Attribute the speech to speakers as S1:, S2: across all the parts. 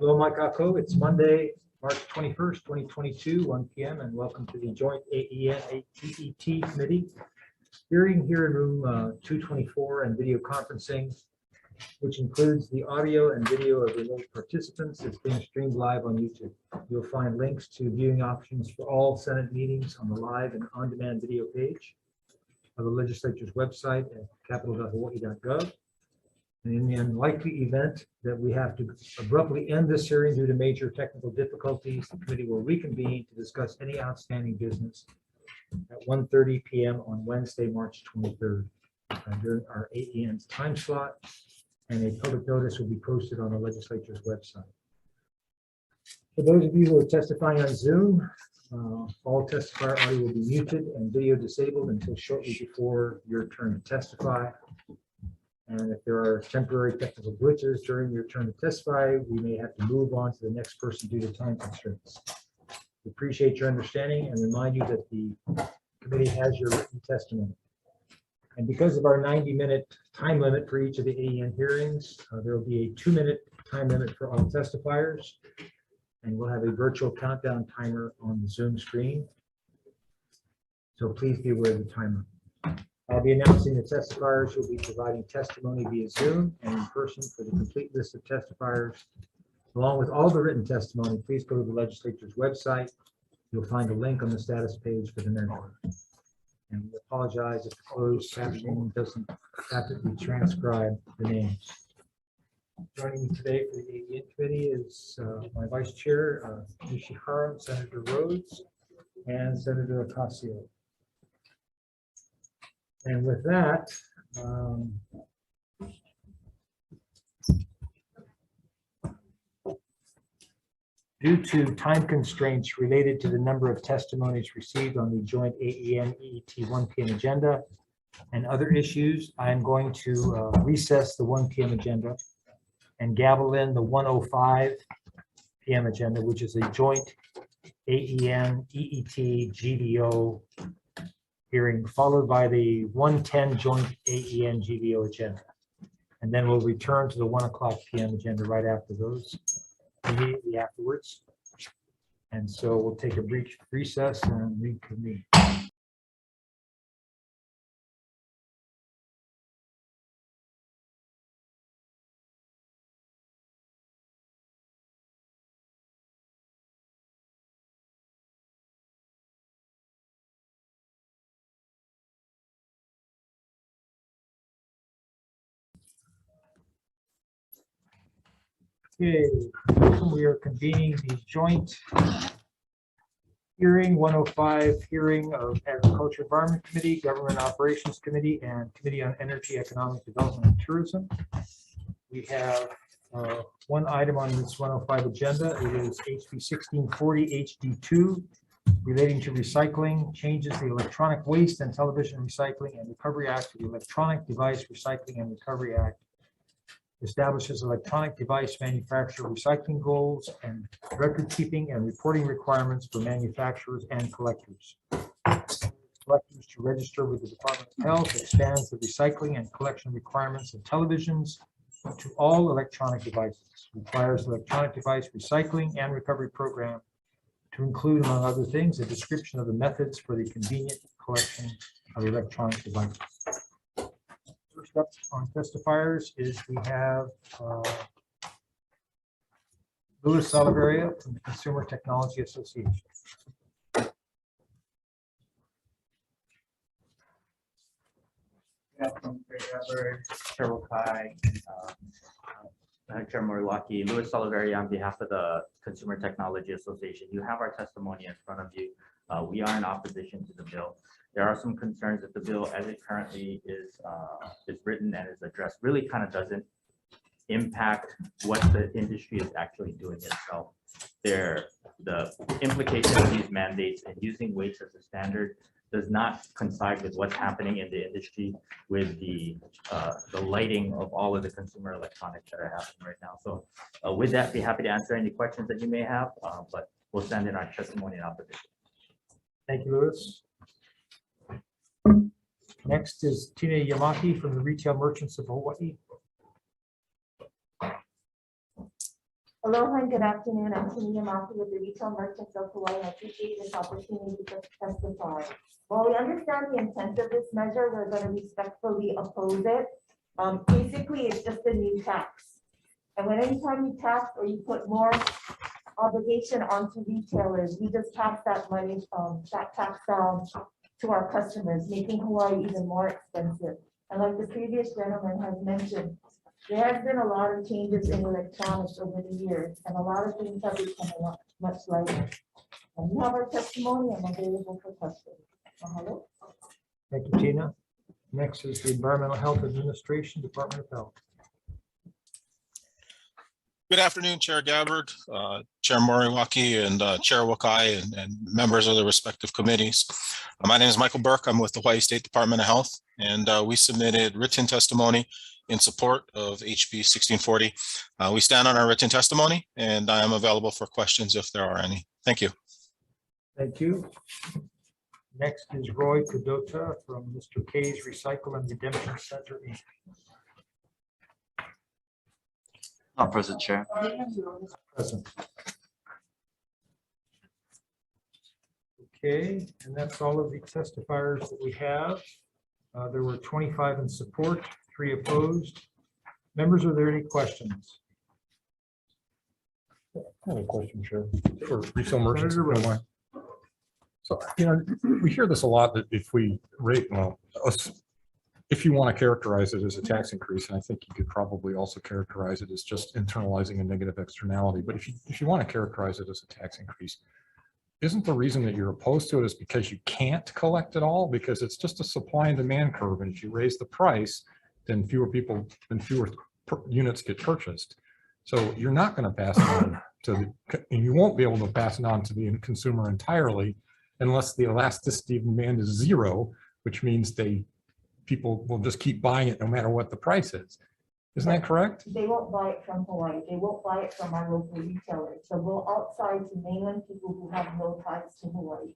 S1: Hello, Mike Akko. It's Monday, March 21st, 2022, 1 p.m. and welcome to the joint AEN-EET committee hearing here in room 224 and video conferencing, which includes the audio and video of remote participants. It's being streamed live on YouTube. You'll find links to viewing options for all Senate meetings on the live and on-demand video page of the legislature's website at capitol.hawaii.gov. And in the unlikely event that we have to abruptly end this hearing due to major technical difficulties, the committee will reconvene to discuss any outstanding business at 1:30 p.m. on Wednesday, March 23rd, during our AEN's time slot, and a public notice will be posted on the legislature's website. For those of you who are testifying on Zoom, all testifier audio will be muted and video disabled until shortly before your turn to testify. And if there are temporary technical glitches during your turn to testify, we may have to move on to the next person due to time constraints. We appreciate your understanding and remind you that the committee has your written testimony. And because of our 90-minute time limit for each of the AEN hearings, there will be a 2-minute time limit for all testifiers. And we'll have a virtual countdown timer on the Zoom screen. So please be aware of the timer. I'll be announcing the testifiers who will be providing testimony via Zoom and in person. For the complete list of testifiers, along with all the written testimony, please go to the legislature's website. You'll find a link on the status page for the network. And we apologize if the closed captioning doesn't accurately transcribe the names. Joining me today for the AEN committee is my vice chair, Nishihara, Senator Rhodes, and Senator Ocasio. And with that, due to time constraints related to the number of testimonies received on the joint AEN-EET 1 p.m. agenda and other issues, I am going to recess the 1 p.m. agenda and gavel in the 1:05 p.m. agenda, which is a joint AEN-EET GVO hearing, followed by the 1:10 joint AEN-GVO agenda. And then we'll return to the 1:00 p.m. agenda right after those, immediately afterwards. And so we'll take a brief recess and reconvene. Okay, we are convening the joint hearing 105 hearing of Agriculture Environment Committee, Government Operations Committee, and Committee on Energy, Economic Development and Tourism. We have one item on this 105 agenda. It is HB 1640 HD2 relating to recycling, changes the Electronic Waste and Television Recycling and Recovery Act to the Electronic Device Recycling and Recovery Act, establishes electronic device manufacturer recycling goals and record keeping and reporting requirements for manufacturers and collectors. Collectors to register with the Department of Health, expands the recycling and collection requirements of televisions to all electronic devices, requires electronic device recycling and recovery program to include, among other things, a description of the methods for the convenient collection of electronic devices. First up on testifiers is we have Louis Salaveria from the Consumer Technology Association.
S2: Chair Wakai, Chair Moriwaki, Louis Salaveria on behalf of the Consumer Technology Association. You have our testimony in front of you. We are in opposition to the bill. There are some concerns that the bill, as it currently is written and is addressed, really kind of doesn't impact what the industry is actually doing itself. The implication of these mandates and using weights as a standard does not coincide with what's happening in the industry with the lighting of all of the consumer electronics that are happening right now. So with that, be happy to answer any questions that you may have, but we'll stand in our testimony in opposition.
S1: Thank you, Louis. Next is Tina Yamaki from the Retail Merchants of Hawaii.
S3: Aloha and good afternoon. I'm Tania Maki with the Retail Merchants of Hawaii. I appreciate this opportunity to testify. While we understand the intent of this measure, we're going to respectfully oppose it. Basically, it's just a new tax. And when anytime you tax or you put more obligation onto retailers, we just pass that money, that tax down to our customers, making Hawaii even more expensive. And like the previous gentleman has mentioned, there has been a lot of changes in electronics over the years, and a lot of things have become a lot much lighter. And we have our testimony and available for questions. Hello.
S1: Thank you, Tina. Next is the Environmental Health Administration, Department of Health.
S4: Good afternoon, Chair Gabbard, Chair Moriwaki, and Chair Wakai, and members of the respective committees. My name is Michael Burke. I'm with the Hawaii State Department of Health, and we submitted written testimony in support of HB 1640. We stand on our written testimony, and I am available for questions if there are any. Thank you.
S1: Thank you. Next is Roy Kadota from Mr. K's Recycle and Redemption Center, Inc.
S5: Not present, Chair.
S1: Present. Okay, and that's all of the testifiers that we have. There were 25 in support, 3 opposed. Members, are there any questions?
S6: I have a question, Chair, for retail merchants.
S1: Senator
S6: if you don't mind. So, you know, we hear this a lot that if we rate, well, if you want to characterize it as a tax increase, and I think you could probably also characterize it as just internalizing a negative externality, but if you want to characterize it as a tax increase, isn't the reason that you're opposed to it is because you can't collect it all? Because it's just a supply and demand curve, and if you raise the price, then fewer units get purchased. So you're not going to pass it on to and you won't be able to pass it on to the consumer entirely unless the elasticity of demand is 0, which means people will just keep buying it no matter what the price is. Isn't that correct?
S3: They won't buy it from Hawaii. They won't buy it from our local retailers. So go outside to mainland people who have no ties to Hawaii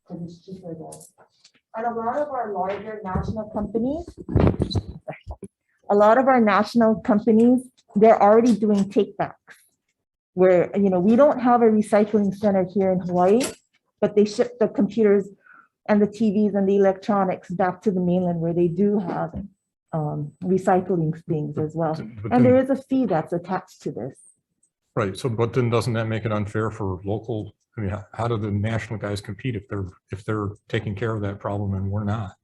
S3: because it's cheaper there. And a lot of our larger national companies, they're already doing takebacks where, you know, we don't have a recycling center here in Hawaii, but they ship the computers and the TVs and the electronics back to the mainland where they do have recycling things as well. And there is a fee that's attached to this.
S6: Right. So, but then doesn't that make it unfair for local? I mean, how do the national guys compete if they're taking care of that problem and we're not?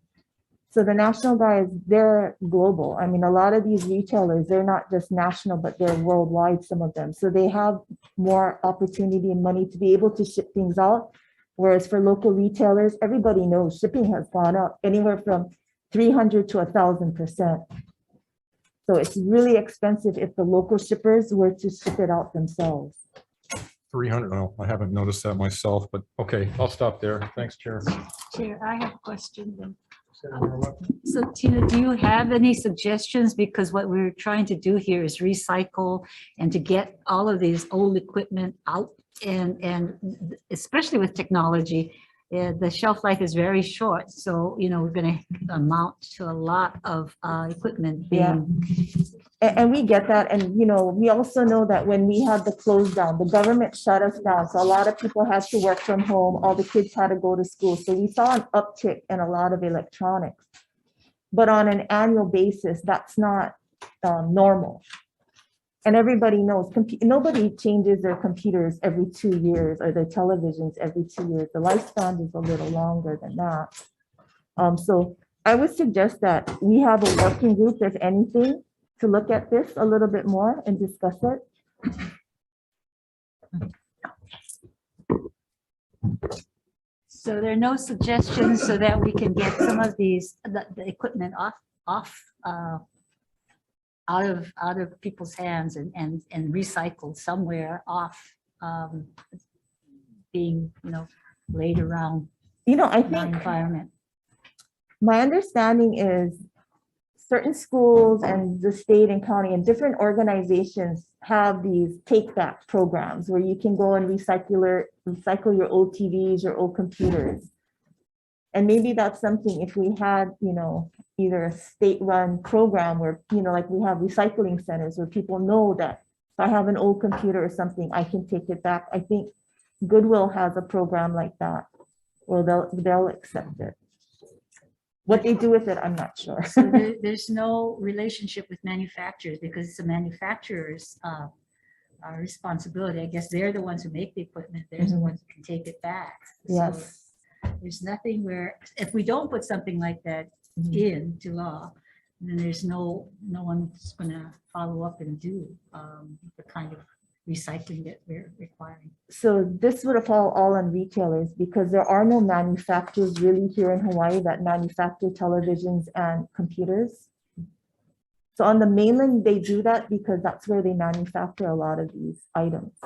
S3: So the national guys, they're global. I mean, a lot of these retailers, they're not just national, but they're worldwide, some of them. So they have more opportunity and money to be able to ship things out. Whereas for local retailers, everybody knows shipping has gone up anywhere from 300 to 1,000%. So it's really expensive if the local shippers were to ship it out themselves.
S6: 300. Well, I haven't noticed that myself, but okay, I'll stop there. Thanks, Chair.
S7: Chair, I have a question then.
S1: Senator Lucky?
S7: So Tina, do you have any suggestions? Because what we're trying to do here is recycle and to get all of these old equipment out, and especially with technology, the shelf life is very short. So, you know, we're going to amount to a lot of equipment being.
S3: And we get that. And, you know, we also know that when we had the close down, the government shut us down. So a lot of people had to work from home. All the kids had to go to school. So we saw an uptick in a lot of electronics. But on an annual basis, that's not normal. And everybody knows, nobody changes their computers every 2 years or their televisions every 2 years. The lifespan is a little longer than that. So I would suggest that we have a working group, if anything, to look at this a little bit more and discuss it.
S7: So there are no suggestions so that we can get some of these, the equipment out of people's hands and recycled somewhere off being, you know, laid around.
S3: You know, I
S7: the
S3: think
S7: environment.
S3: my understanding is certain schools and the state and county and different organizations have these take back programs where you can go and recycle your old TVs, your old computers. And maybe that's something if we had, you know, either a state run program where, you know, like we have recycling centers where people know that If I have an old computer or something, I can take it back. I think Goodwill has a program like that, where they'll accept it. What they do with it, I'm not sure.
S7: So there's no relationship with manufacturers because it's the manufacturer's responsibility. I guess they're the ones who make the equipment. They're the ones who can take it back. So
S3: Yes.
S7: there's nothing where, if we don't put something like that into law, then there's no one's gonna follow up and do the kind of recycling that we're requiring.
S3: So this would fall all on retailers because there are no manufacturers really here in Hawaii that manufacture televisions and computers. So on the mainland, they do that because that's where they manufacture a lot of these items.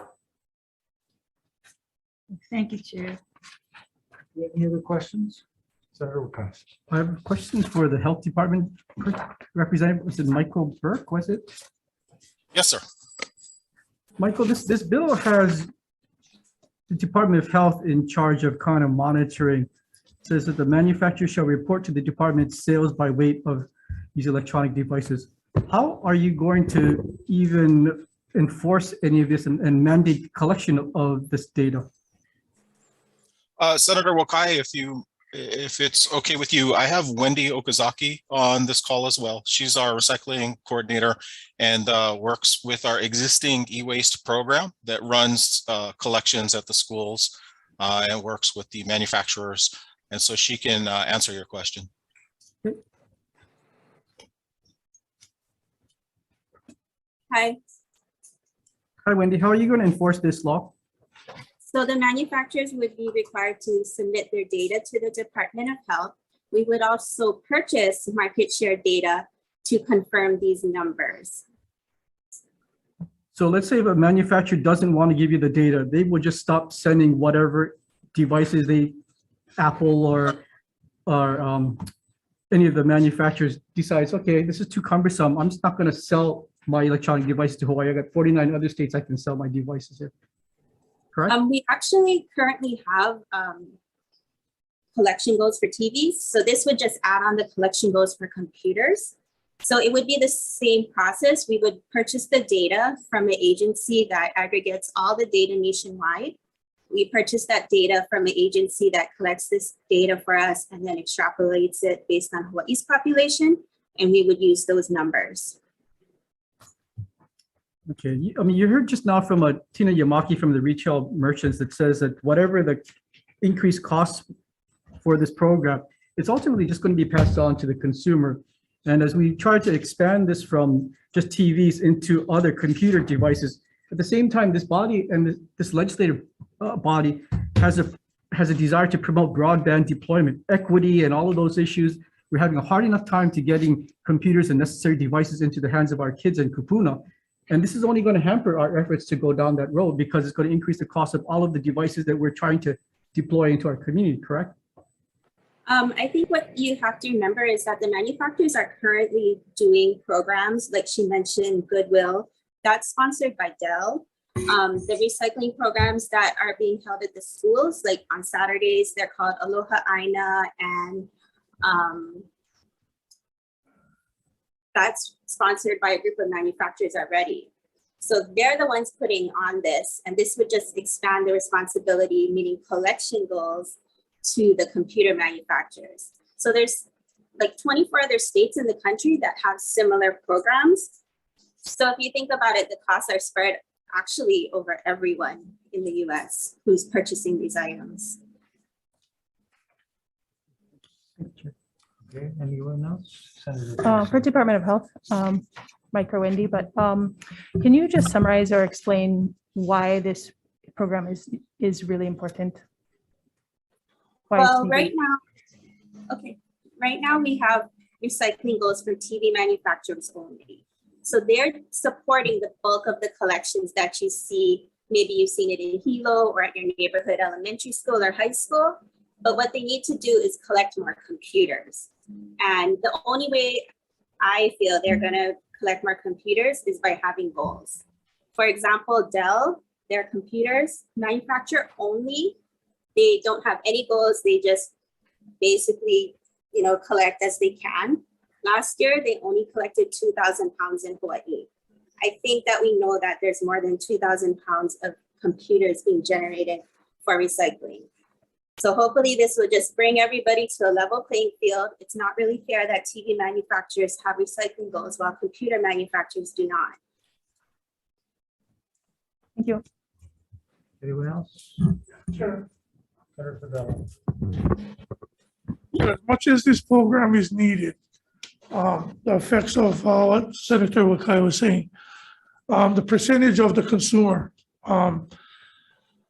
S7: Thank you, Chair.
S1: Any other questions? Senator Wakais.
S8: I have questions for the Health Department representative. Was it Michael Burke, was it?
S4: Yes, sir.
S8: Michael, this bill has the Department of Health in charge of kind of monitoring. It says that the manufacturer shall report to the department sales by weight of these electronic devices. How are you going to even enforce any of this and mandate collection of this data?
S4: Senator Wakai, if it's okay with you, I have Wendy Okazaki on this call as well. She's our recycling coordinator and works with our existing e-waste program that runs collections at the schools and works with the manufacturers. And so she can answer your question.
S9: Hi.
S8: Hi, Wendy. How are you going to enforce this law?
S9: So the manufacturers would be required to submit their data to the Department of Health. We would also purchase market share data to confirm these numbers.
S8: So let's say if a manufacturer doesn't want to give you the data, they will just stop sending whatever devices Apple or any of the manufacturers decides, okay, this is too cumbersome. I'm just not going to sell my electronic devices to Hawaii. I got 49 other states I can sell my devices in. Correct?
S9: We actually currently have collection goals for TVs. So this would just add on the collection goals for computers. So it would be the same process. We would purchase the data from an agency that aggregates all the data nationwide. We purchase that data from an agency that collects this data for us and then extrapolates it based on Hawaii's population. And we would use those numbers.
S8: Okay, I mean, you heard just now from Tina Yamaki from the retail merchants that says that whatever the increased costs for this program, it's ultimately just going to be passed on to the consumer. And as we try to expand this from just TVs into other computer devices, at the same time, this body and this legislative body has a desire to promote broadband deployment, equity, and all of those issues. We're having a hard enough time to getting computers and necessary devices into the hands of our kids in Kupuna. And this is only going to hamper our efforts to go down that road because it's going to increase the cost of all of the devices that we're trying to deploy into our community, correct?
S9: I think what you have to remember is that the manufacturers are currently doing programs, like she mentioned, Goodwill, that's sponsored by Dell. The recycling programs that are being held at the schools, like on Saturdays, they're called Aloha Aina, and that's sponsored by a group of manufacturers already. So they're the ones putting on this, and this would just expand the responsibility, meaning collection goals, to the computer manufacturers. So there's like 24 other states in the country that have similar programs. So if you think about it, the costs are spread actually over everyone in the US who's purchasing these items.
S1: Okay, anyone else? Senator
S10: For Department of Health, Mike or Wendy, but can you just summarize or explain why this program is really important? Why it's
S9: Well,
S10: needed?
S9: right now we have recycling goals for TV manufacturers only. So they're supporting the bulk of the collections that you see. Maybe you've seen it in Hilo or at your neighborhood elementary school or high school. But what they need to do is collect more computers. And the only way I feel they're going to collect more computers is by having goals. For example, Dell, their computers manufacture only. They don't have any goals. They just basically, collect as they can. Last year, they only collected 2,000 pounds in Hawaii. I think that we know that there's more than 2,000 pounds of computers being generated for recycling. So hopefully this will just bring everybody to a level playing field. It's not really fair that TV manufacturers have recycling goals while computer manufacturers do not.
S10: Thank you.
S1: Anyone else?
S11: Sure.
S1: Senator Favela.
S11: As much as this program is needed, the effects of what Senator Wakai was saying, the percentage of the consumer,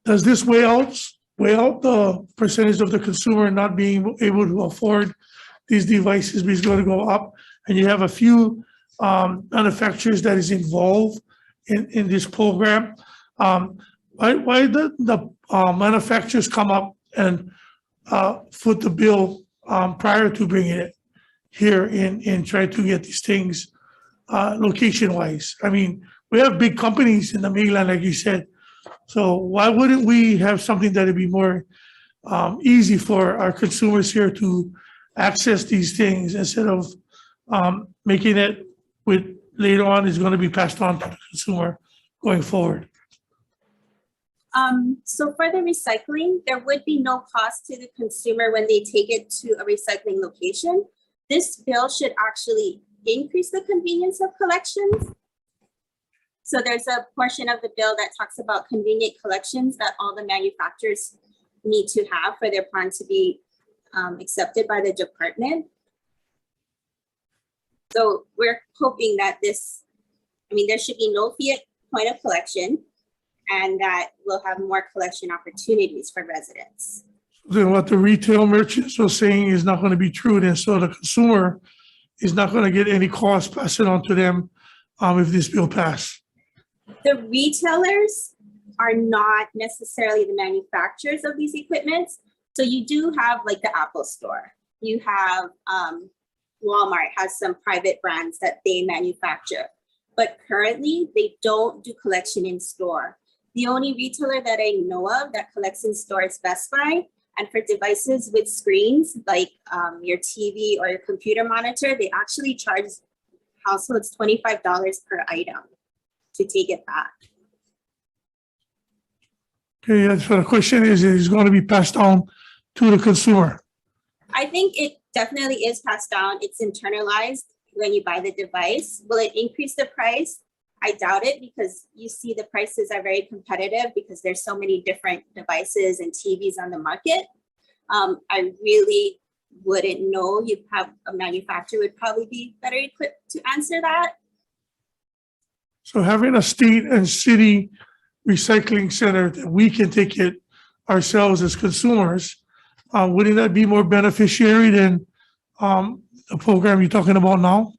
S11: does this weigh out the percentage of the consumer not being able to afford these devices is going to go up? And you have a few manufacturers that is involved in this program. Why the manufacturers come up and foot the bill prior to bringing it here and try to get these things location wise? I mean, we have big companies in the mainland, like you said. So why wouldn't we have something that would be more easy for our consumers here to access these things instead of making it with later on is going to be passed on to the consumer going forward?
S9: So for the recycling, there would be no cost to the consumer when they take it to a recycling location. This bill should actually increase the convenience of collections. So there's a portion of the bill that talks about convenient collections that all the manufacturers need to have for their plan to be accepted by the department. So we're hoping that there should be no fee at point of collection, and that we'll have more collection opportunities for residents.
S11: Then what the retail merchants are saying is not going to be true, then so the consumer is not going to get any cost passed on to them if this bill passes.
S9: The retailers are not necessarily the manufacturers of these equipments. So you do have like the Apple Store. You have Walmart has some private brands that they manufacture, but currently they don't do collection in store. The only retailer that I know of that collects in store is Best Buy. And for devices with screens, like your TV or your computer monitor, they actually charge households $25 per item to take it back.
S11: Okay, so the question is going to be passed on to the consumer?
S9: I think it definitely is passed down. It's internalized when you buy the device. Will it increase the price? I doubt it, because you see the prices are very competitive because there's so many different devices and TVs on the market. I really wouldn't know. You'd have a manufacturer would probably be better equipped to answer that.
S11: So having a state and city recycling center that we can take it ourselves as consumers, wouldn't that be more beneficiary than the program you're talking about now?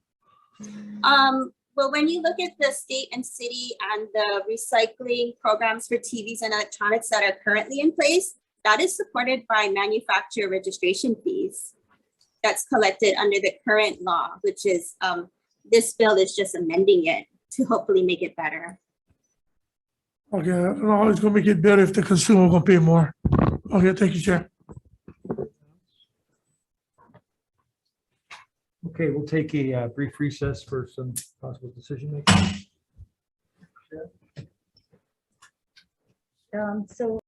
S9: Well, when you look at the state and city and the recycling programs for TVs and electronics that are currently in place, that is supported by manufacturer registration fees that's collected under the current law, which is this bill is just amending it to hopefully make it better.
S11: Okay, no, it's going to make it better if the consumer will pay more. Okay, thank you, Chair.
S1: Okay, we'll take a brief recess for some possible decision making.
S3: So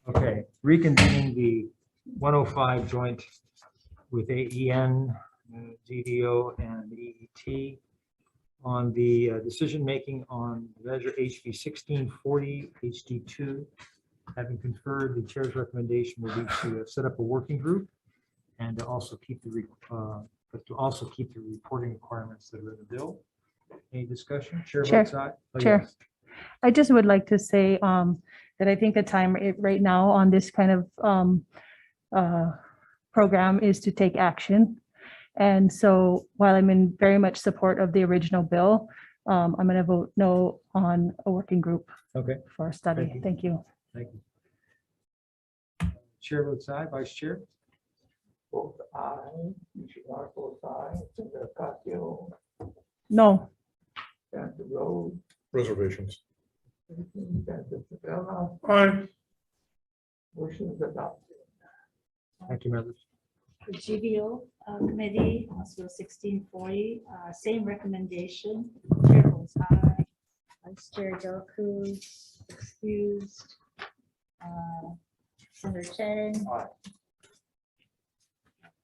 S1: Okay, reconvening the 105 joint with AEN, GVO, and EET on the decision-making on measure HB 1640 HD2. Having conferred, the chair's recommendation will be to set up a working group and to also keep the reporting requirements that are in the bill. Any discussion? Chair votes aye. Oh,
S10: Chair.
S1: yes.
S10: I just would like to say that I think the time right now on this kind of program is to take action. And so while I'm in very much support of the original bill, I'm going to vote no on a working group
S1: Okay,
S10: for a study.
S1: Thank you.
S10: Thank you.
S1: thank you. Chair votes aye. Vice Chair? Both aye, Mr. both aye, Senator Casio,
S10: No.
S1: Senator Rhodes,
S6: Reservations.
S1: Senator Favela,
S11: Aye.
S1: motion is adopted.
S6: Thank you, members.
S7: The GVO committee, also 1640, same recommendation. Chair votes aye. Vice Chair Del Cruz excused. Senator Chen.
S1: Aye.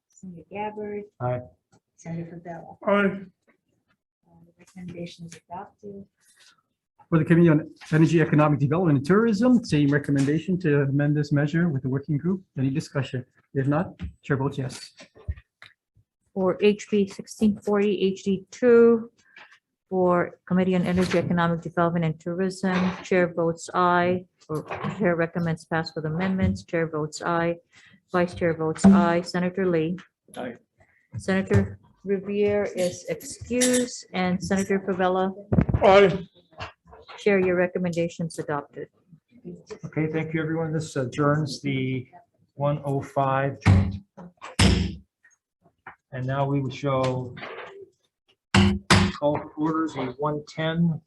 S7: Senator Gabbard.
S6: Aye.
S7: Senator Favela.
S11: Aye.
S7: The recommendation is adopted.
S8: For the Committee on Energy, Economic Development and Tourism, same recommendation to amend this measure with the working group. Any discussion? If not, chair votes yes.
S12: For HB 1640 HD2, for Committee on Energy, Economic Development and Tourism, Chair votes aye. Or Chair recommends pass with amendments. Chair votes aye. Vice Chair votes aye. Senator Lee.
S1: Aye.
S12: Senator Riviere is excused, and Senator Favela.
S11: Aye.
S12: Chair, your recommendations adopted.
S1: Okay, thank you, everyone. This adjourns the 105 joint. And now we will show call to order the 110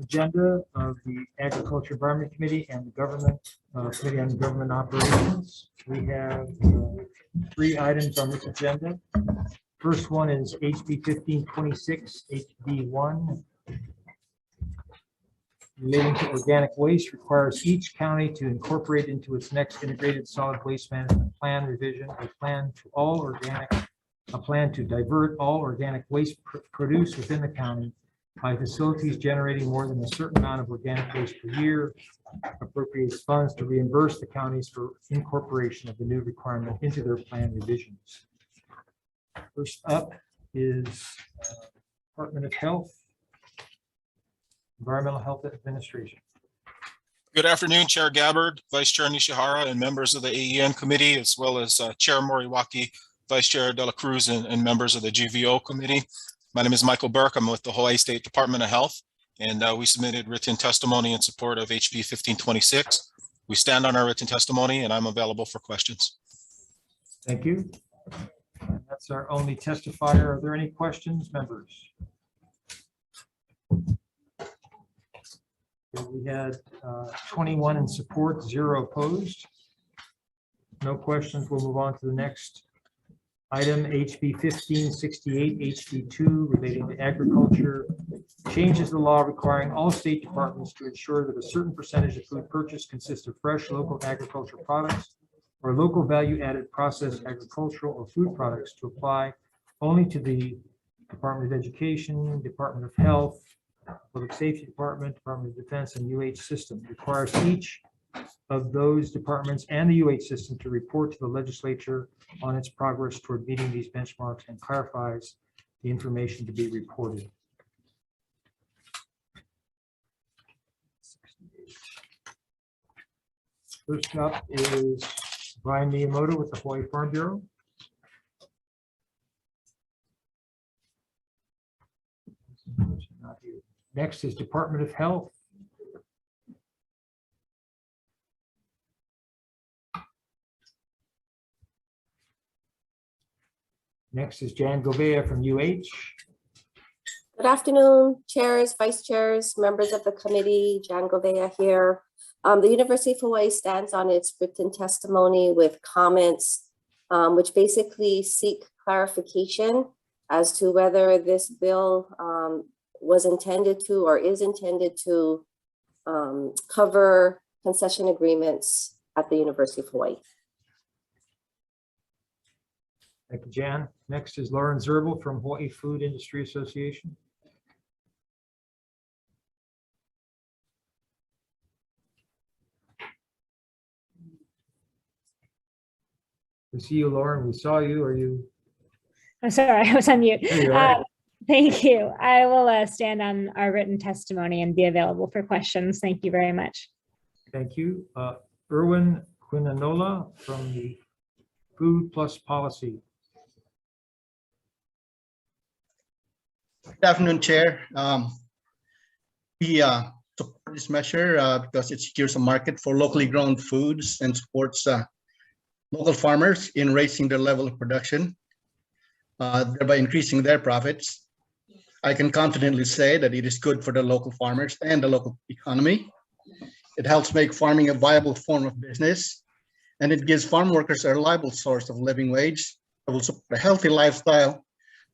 S1: agenda of the Agriculture Environment Committee and the Government Committee on Government Operations. We have 3 items on this agenda. First one is HB 1526, HB1. Relating to organic waste, requires each county to incorporate into its next integrated solid waste management plan revision a plan to divert all organic waste produced within the county by facilities generating more than a certain amount of organic waste per year, appropriates funds to reimburse the counties for incorporation of the new requirement into their plan revisions. First up is Department of Health, Environmental Health Administration.
S4: Good afternoon, Chair Gabbard, Vice Chair Nishihara, and members of the AEN committee, as well as Chair Moriwaki, Vice Chair De La Cruz, and members of the GVO committee. My name is Michael Burke. I'm with the Hawaii State Department of Health, and we submitted written testimony in support of HB 1526. We stand on our written testimony, and I'm available for questions.
S1: Thank you. And that's our only testifier. Are there any questions, members? We had 21 in support, 0 opposed. No questions. We'll move on to the next item, HB 1568, HB2, relating to agriculture. Changes the law requiring all state departments to ensure that a certain percentage of food purchased consists of fresh local agricultural products or local value-added processed agricultural or food products to apply only to the Department of Education, Department of Health, Public Safety Department, Department of Defense, and UH system. Requires each of those departments and the UH system to report to the legislature on its progress toward meeting these benchmarks and clarifies the information to be reported. First up is Brian Miyamoto with the Hawaii Farm Bureau. Not here. Next is Department of Health. Next is Jan Govea from UH.
S13: Good afternoon, chairs, vice chairs, members of the committee. Jan Govea here. The University of Hawaii stands on its written testimony with comments, which basically seek clarification as to whether this bill was intended to or is intended to cover concession agreements at the University of Hawaii.
S1: Thank you, Jan. Next is Lauren Zerbel from Hawaii Food Industry Association. We see you, Lauren. We saw you. Are you?
S14: I'm sorry, I was on mute.
S1: There you are.
S14: Thank you. I will stand on our written testimony and be available for questions. Thank you very much.
S1: Thank you. Erwin Quinanola from the Food Plus Policy.
S15: Good afternoon, Chair. We support this measure because it secures a market for locally grown foods and supports local farmers in raising their level of production, thereby increasing their profits. I can confidently say that it is good for the local farmers and the local economy. It helps make farming a viable form of business, and it gives farm workers a reliable source of living wage that will support a healthy lifestyle,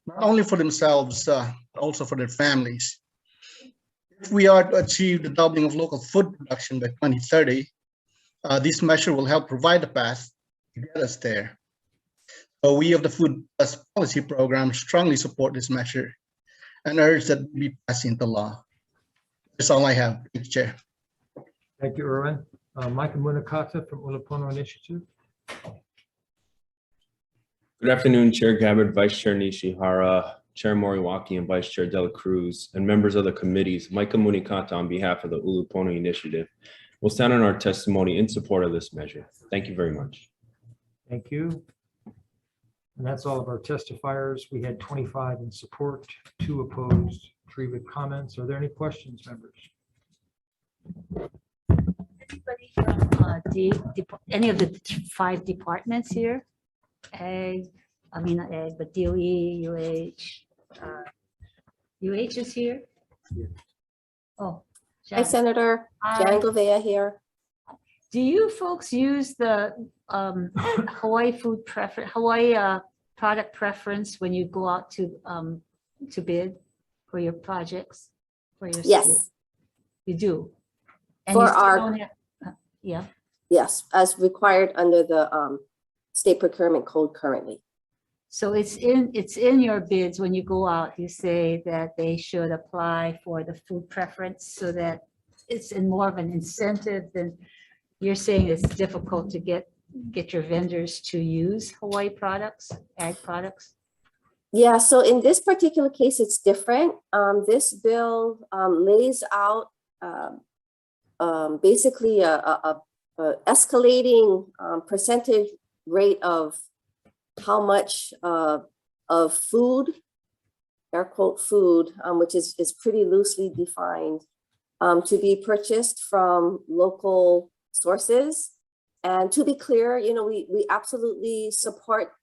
S15: not only for themselves, but also for their families. If we are to achieve the doubling of local food production by 2030, this measure will help provide a path to get us there. So we of the Food Plus Policy Program strongly support this measure and urge that it be passed into law. That's all I have, Mr. Chair.
S1: Thank you, Erwin. Micah Munakata from Ulupono Initiative.
S16: Good afternoon, Chair Gabbard, Vice Chair Nishihara, Chair Moriwaki, and Vice Chair Dela Cruz, and members of the committees. Micah Munikata on behalf of the Ulupono Initiative will stand on our testimony in support of this measure. Thank you very much.
S1: Thank you. And that's all of our testifiers. We had 25 in support, 2 opposed, 3 with comments. Are there any questions, members?
S7: Anybody from any of the 5 departments here? Ag, I mean, not Ag, but DOE, UH is here?
S1: Yeah.
S7: Oh.
S13: Hi, Senator. Jan Govea here.
S7: Do you folks use the Hawaii food preference, Hawaii product preference when you go out to bid for your projects? For your
S13: Yes.
S7: school? You do? And
S13: For
S7: you still
S13: our-
S7: don't have- yeah.
S13: Yes, as required under the state procurement code currently.
S7: So it's in your bids when you go out, you say that they should apply for the food preference so that it's in more of an incentive than you're saying it's difficult to get your vendors to use Hawaii products, ag products?
S13: Yeah, so in this particular case, it's different. This bill lays out basically a escalating percentage rate of how much of food, air quote food, which is pretty loosely defined, to be purchased from local sources. And to be clear, you know, we absolutely support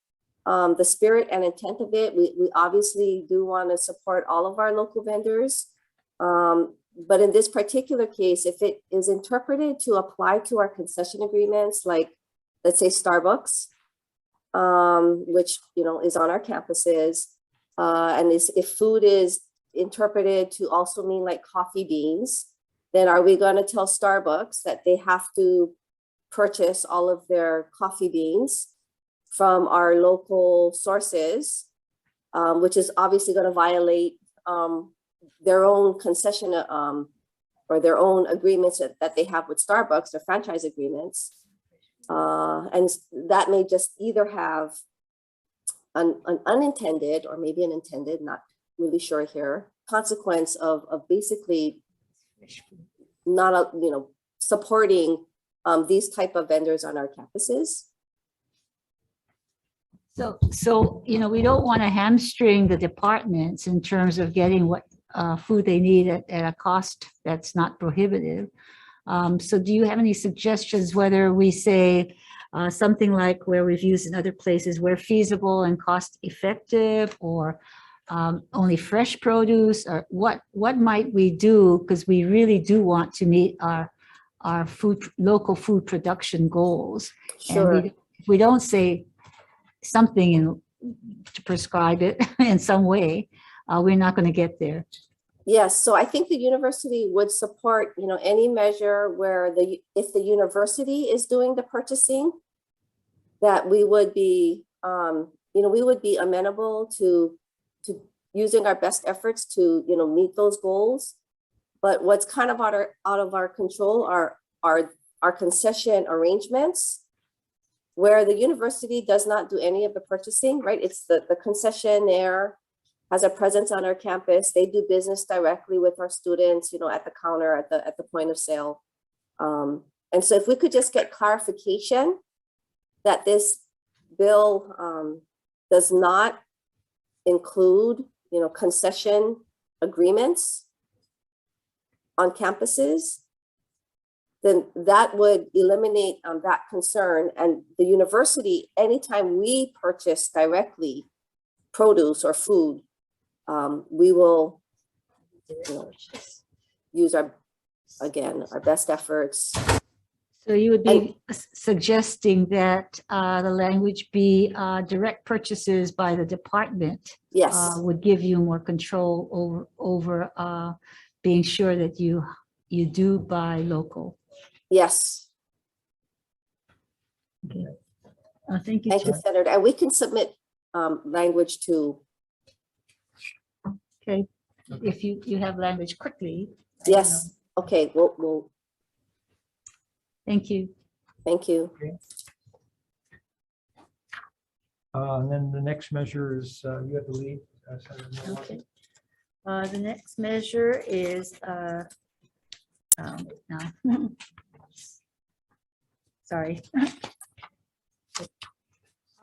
S13: the spirit and intent of it. We obviously do want to support all of our local vendors. But in this particular case, if it is interpreted to apply to our concession agreements, like let's say Starbucks, which, you know, is on our campuses, and if food is interpreted to also mean like coffee beans, then are we going to tell Starbucks that they have to purchase all of their coffee beans from our local sources, which is obviously going to violate their own concession or their own agreements that they have with Starbucks, their franchise agreements. And that may just either have an unintended or maybe an intended, not really sure here, consequence of basically not, you know, supporting these type of vendors on our campuses.
S7: So, you know, we don't want to hamstring the departments in terms of getting what food they need at a cost that's not prohibitive. So do you have any suggestions whether we say something like where we've used in other places where feasible and cost effective, or only fresh produce, or what might we do? Because we really do want to meet our local food production goals.
S13: Sure.
S7: And if we don't say something to prescribe it in some way, we're not going to get there.
S13: Yes, so I think the university would support, you know, any measure where if the university is doing the purchasing, that we would be, you know, we would be amenable to using our best efforts to, you know, meet those goals. But what's kind of out of our control are our concession arrangements, where the university does not do any of the purchasing, right? It's the concessionaire has a presence on our campus. They do business directly with our students, you know, at the counter, at the point of sale. And so if we could just get clarification that this bill does not include, you know, concession agreements on campuses, then that would eliminate that concern. And the university, anytime we purchase directly produce or food, we will use our best efforts.
S7: So you would be suggesting that the language be direct purchases by the department?
S13: Yes.
S7: Would give you more control over being sure that you do buy local?
S13: Yes.
S7: Okay. Thank you.
S13: Thank you,
S7: Chair.
S13: Senator. And we can submit language to.
S7: Okay, if you have language quickly.
S13: Yes. Okay, we'll.
S7: Thank you.
S13: Thank you.
S1: Okay. And then the next measure is, you have the lead. Senator Moore.
S7: Okay. The next measure is, no. Sorry.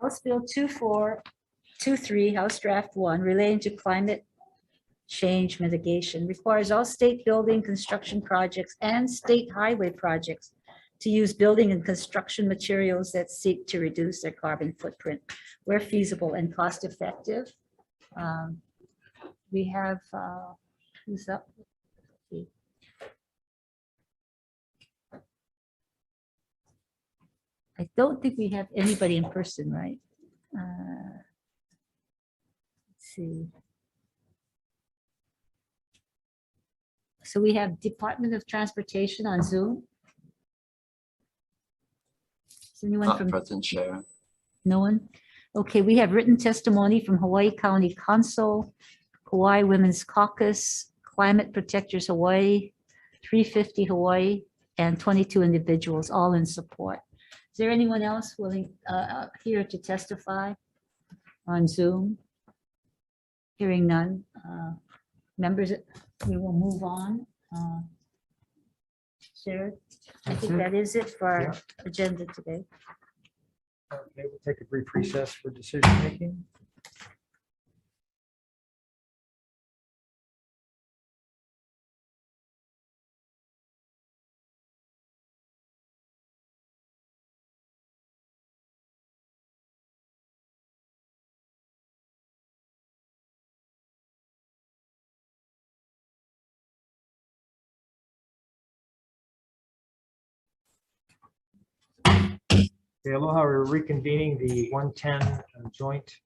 S7: House Bill 2423, House Draft 1, relating to climate change mitigation, requires all state building construction projects and state highway projects to use building and construction materials that seek to reduce their carbon footprint where feasible and cost effective. We have, who's up? I don't think we have anybody in person, right? Let's see. So we have Department of Transportation on Zoom. Is anyone from?
S5: Present, Chair.
S7: No one? Okay, we have written testimony from Hawaii County Council, Hawaii Women's Caucus, Climate Protectors Hawaii, 350 Hawaii, and 22 individuals, all in support. Is there anyone else willing here to testify on Zoom? Hearing none. Members, we will move on. Sharon, I think that is it for our agenda today.
S1: Okay, we'll take a brief recess for decision making. Okay, aloha, we're reconvening the 110 joint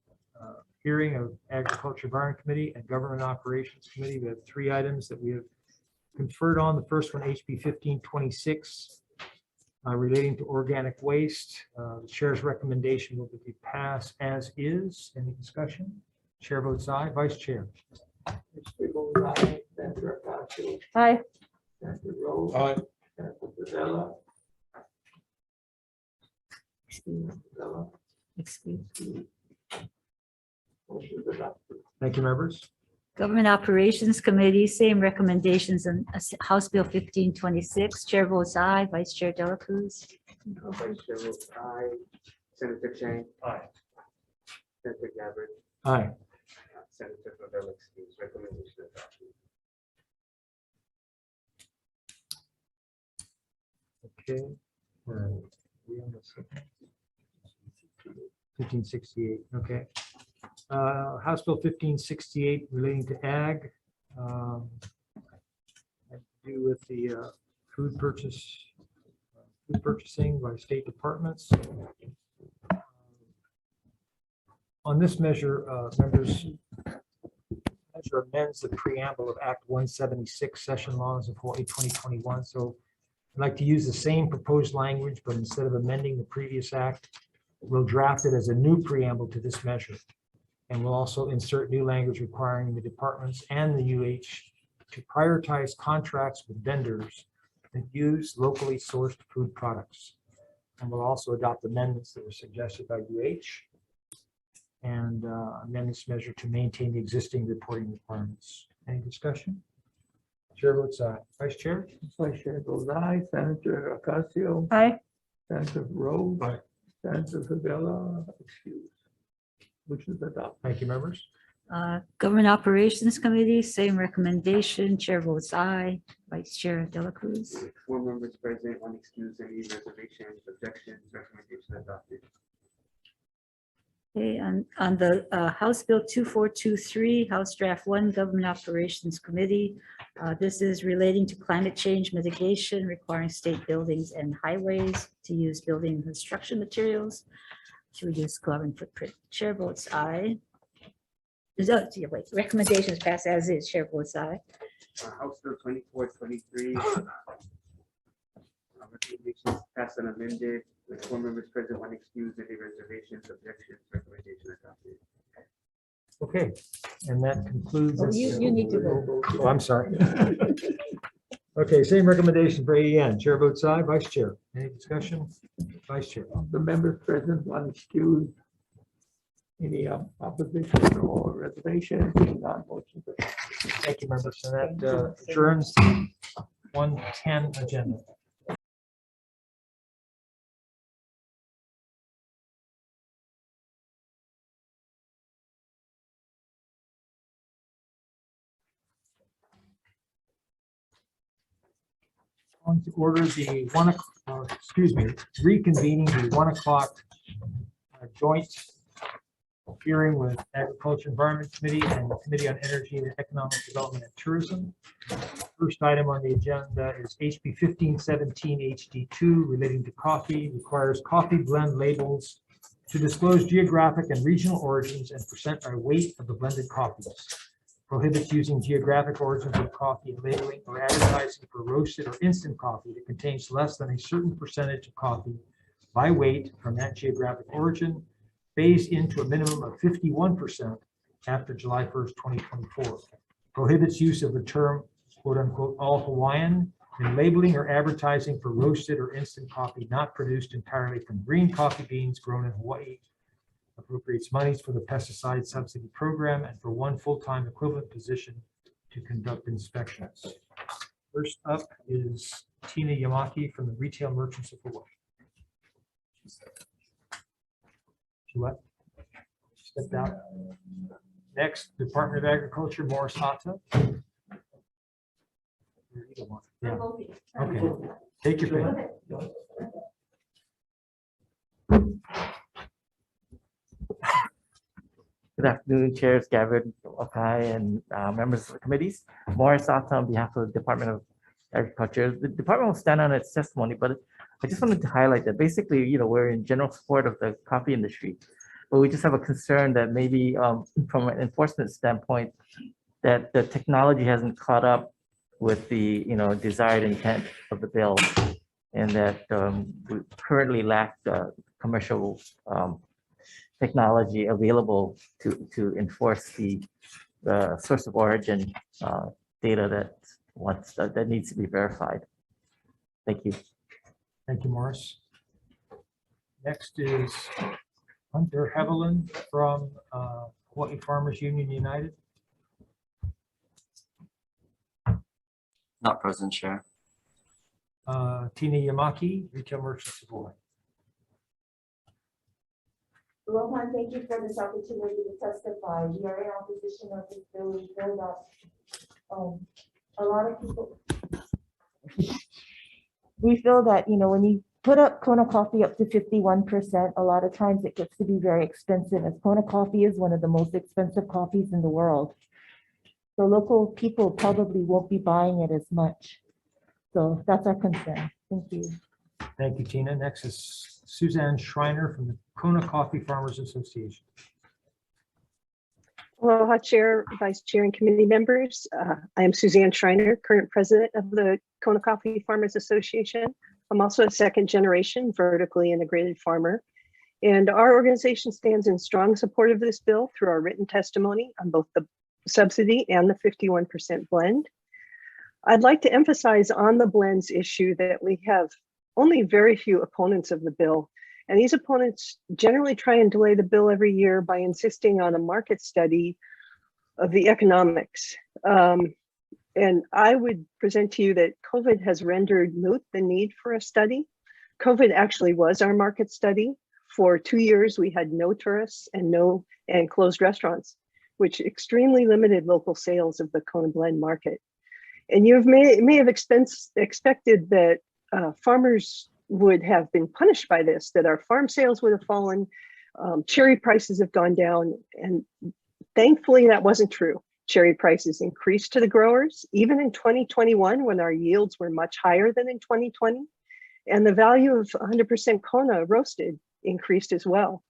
S1: hearing of Agriculture Environment Committee and Government Operations Committee. We have 3 items that we have conferred on. The first one, HB 1526, relating to organic waste. The chair's recommendation will be passed as is. Any discussion? Chair votes aye. Vice Chair.
S10: Aye.
S6: Aye.
S1: Thank you, members.
S7: Government Operations Committee, same recommendations on House Bill 1526. Chair votes aye. Vice Chair Dela Cruz.
S17: Vice Chair votes aye. Senator Chang.
S1: Aye.
S17: Senator Gabbard.
S1: Aye.
S17: Senator Favela, excuse, recommendation adopted.
S1: Okay. Where are we on this? 1568, okay. House Bill 1568 relating to ag. Had to do with the food purchasing by state departments. On this measure, members, measure amends the preamble of Act 176, Session Laws of Hawaii 2021. So I'd like to use the same proposed language, but instead of amending the previous act, we'll draft it as a new preamble to this measure. And we'll also insert new language requiring the departments and the UH to prioritize contracts with vendors that use locally sourced food products. And we'll also adopt amendments that were suggested by UH and amend this measure to maintain the existing reporting requirements. Any discussion? Chair votes aye. Vice Chair?
S17: Vice Chair goes aye. Senator Ocasio.
S10: Aye.
S17: Senator Rose.
S1: Aye.
S17: Senator Favela, excuse. Which is adopted.
S1: Thank you, members.
S7: Government Operations Committee, same recommendation. Chair votes aye. Vice Chair De La Cruz.
S17: 4 members present, one excused, any reservations, objections, recommendation adopted.
S7: Okay, on the House Bill 2423, House Draft 1, Government Operations Committee. This is relating to climate change mitigation, requiring state buildings and highways to use building and construction materials to reduce carbon footprint. Chair votes aye. Wait, recommendations passed as is. Chair votes aye.
S17: House Bill 2423. Recommendations passed and amended with 4 members present, one excused, any reservations, objections, recommendation adopted.
S1: Okay, and that concludes.
S7: Oh,
S1: this.
S7: you need to vote.
S1: Oh, I'm sorry. Okay, same recommendation for AEN. Chair votes aye. Vice Chair. Any discussion? Vice Chair.
S18: The members present, one excused. Any opposition or reservation? None, motion carries.
S1: Thank you, members. And that adjourns the 110 agenda. On to order the reconvening the 1 o'clock joint hearing with Agriculture Environment Committee and the Committee on Energy and Economic Development and Tourism. First item on the agenda is HB 1517 HD2 relating to coffee, requires coffee blend labels to disclose geographic and regional origins and percent by weight of the blended coffees. Prohibits using geographic origins of coffee in labeling or advertising for roasted or instant coffee that contains less than a certain percentage of coffee by weight from that geographic origin, phased into a minimum of 51% after July 1st, 2024. Prohibits use of the term quote unquote all Hawaiian in labeling or advertising for roasted or instant coffee not produced entirely from green coffee beans grown in Hawaii. Appropriates monies for the pesticide subsidy program and for 1 full-time equivalent position to conduct inspections. First up is Tina Yamaki from the Retail Merchants of Hawaii. She what? Stepped out. Next, Department of Agriculture, Morris Hata. Yeah. Okay. Take your pick.
S2: Good afternoon, Chairs Gavin, Okai, and members of the committees. Morris Ata on behalf of the Department of Agriculture. The department will stand on its testimony, but I just wanted to highlight that basically, we're in general support of the coffee industry, but we just have a concern that maybe from an enforcement standpoint, that the technology hasn't caught up with the desired intent of the bill, and that we currently lack commercial technology available to enforce the source of origin data that needs to be verified. Thank you.
S1: Thank you, Morris. Next is Hunter Hevelin from Hawaii Farmers Union United.
S5: Not present, Chair.
S1: Tina Yamaki, Retail Merchants of Hawaii.
S3: Rohan, thank you for this opportunity to testify. We are in opposition of this bill. We feel that a lot of people, we feel that, when you put up Kona coffee up to 51%, a lot of times it gets to be very expensive, as Kona coffee is one of the most expensive coffees in the world. So local people probably won't be buying it as much. So that's our concern. Thank you.
S1: Thank you, Tina. Next is Suzanne Schreiner from the Kona Coffee Farmers Association.
S19: Aloha, Chair, Vice Chair, and committee members. I am Suzanne Schreiner, current president of the Kona Coffee Farmers Association. I'm also a second generation vertically integrated farmer. And our organization stands in strong support of this bill through our written testimony on both the subsidy and the 51% blend. I'd like to emphasize on the blends issue that we have only very few opponents of the bill. And these opponents generally try and delay the bill every year by insisting on a market study of the economics. And I would present to you that COVID has rendered moot the need for a study. COVID actually was our market study. For 2 years, we had no tourists and closed restaurants. which extremely limited local sales of the Kona blend market. And you may have expected that farmers would have been punished by this, that our farm sales would have fallen, cherry prices have gone down, and thankfully that wasn't true. Cherry prices increased to the growers, even in 2021 when our yields were much higher than in 2020. And the value of 100% Kona roasted increased as well.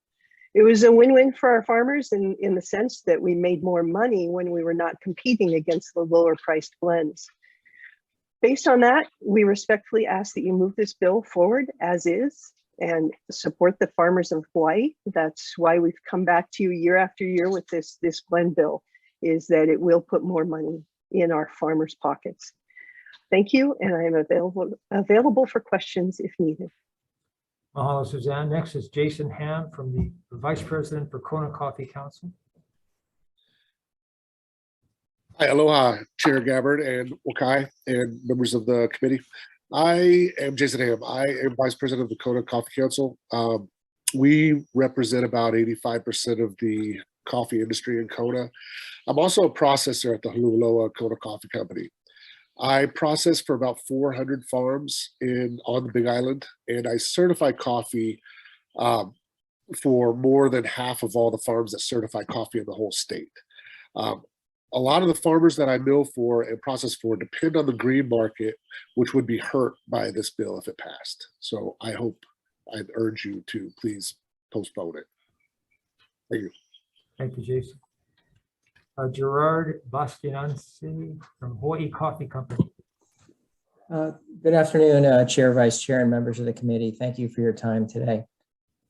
S19: It was a win-win for our farmers in the sense that we made more money when we were not competing against the lower priced blends. Based on that, we respectfully ask that you move this bill forward as is and support the farmers of Hawaii. That's why we've come back to you year after year with this blend bill, is that it will put more money in our farmers' pockets. Thank you, and I am available for questions if needed.
S1: Mahalo, Suzanne. Next is Jason Ham from the Vice President for Kona Coffee Council.
S20: Hi, aloha, Chair Gabbard and Wakai and members of the committee. I am Jason Ham. I am Vice President of the Kona Coffee Council. We represent about 85% of the coffee industry in Kona. I'm also a processor at the Hulualoa Kona Coffee Company. I process for about 400 farms on the Big Island, and I certify coffee for more than half of all the farms that certify coffee in the whole state. A lot of the farmers that I mill for and process for depend on the green market, which would be hurt by this bill if it passed. So I'd urge you to please postpone it. Thank you.
S1: Thank you, Jason. Gerard Bastianansi from Hawai'i Coffee Company.
S21: Good afternoon, Chair, Vice Chair, and members of the committee. Thank you for your time today.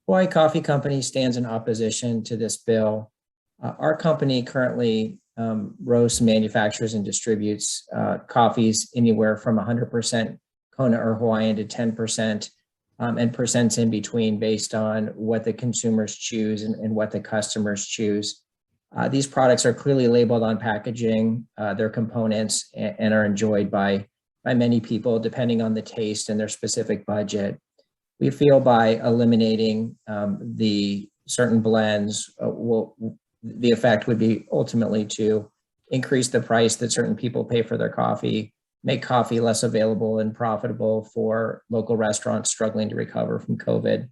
S21: Hawai'i Coffee Company stands in opposition to this bill. Our company currently roasts, manufactures, and distributes coffees anywhere from 100% Kona or Hawaiian to 10% and percents in between based on what the consumers choose and what the customers choose. These products are clearly labeled on packaging, their components, and are enjoyed by many people depending on the taste and their specific budget. We feel by eliminating the certain blends, the effect would be ultimately to increase the price that certain people pay for their coffee, make coffee less available and profitable for local restaurants struggling to recover from COVID.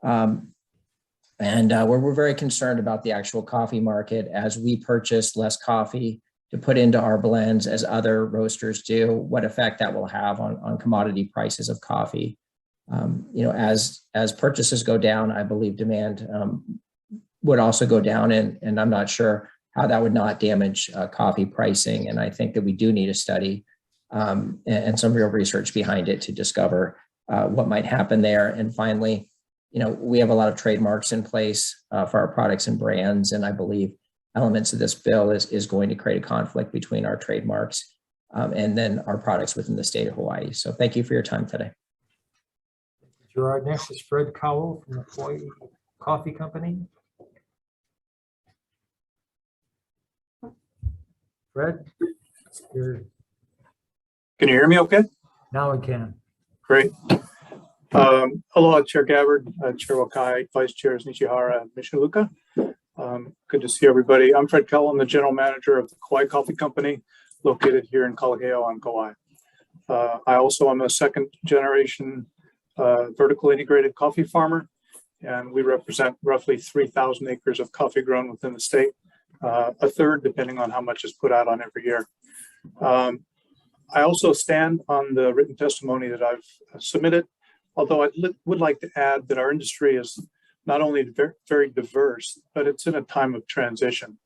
S21: We're very concerned about the actual coffee market as we purchase less coffee to put into our blends as other roasters do, what effect that will have on commodity prices of coffee. As purchases go down, I believe demand would also go down, and I'm not sure how that would not damage coffee pricing. And I think that we do need a study and some real research behind it to discover what might happen there. And finally, we have a lot of trademarks in place for our products and brands, and I believe elements of this bill is going to create a conflict between our trademarks and then our products within the state of Hawaii. So thank you for your time today.
S1: Gerard, next is Fred Cowell from the Hawai'i Coffee Company. Fred,
S22: can you hear me okay?
S1: Now we can.
S22: Great. Aloha, Chair Gabbard, Chair Wakai, Vice Chairs Nishihara and Mishaluka. Good to see everybody. I'm Fred Cowell. I'm the General Manager of the Kauai Coffee Company located here in Kalaheo on Kauai. I also am a second generation vertically integrated coffee farmer, and we represent roughly 3,000 acres of coffee grown within the state, a third depending on how much is put out on every year. I also stand on the written testimony that I've submitted, although I would like to add that our industry is not only very diverse, but it's in a time of transition.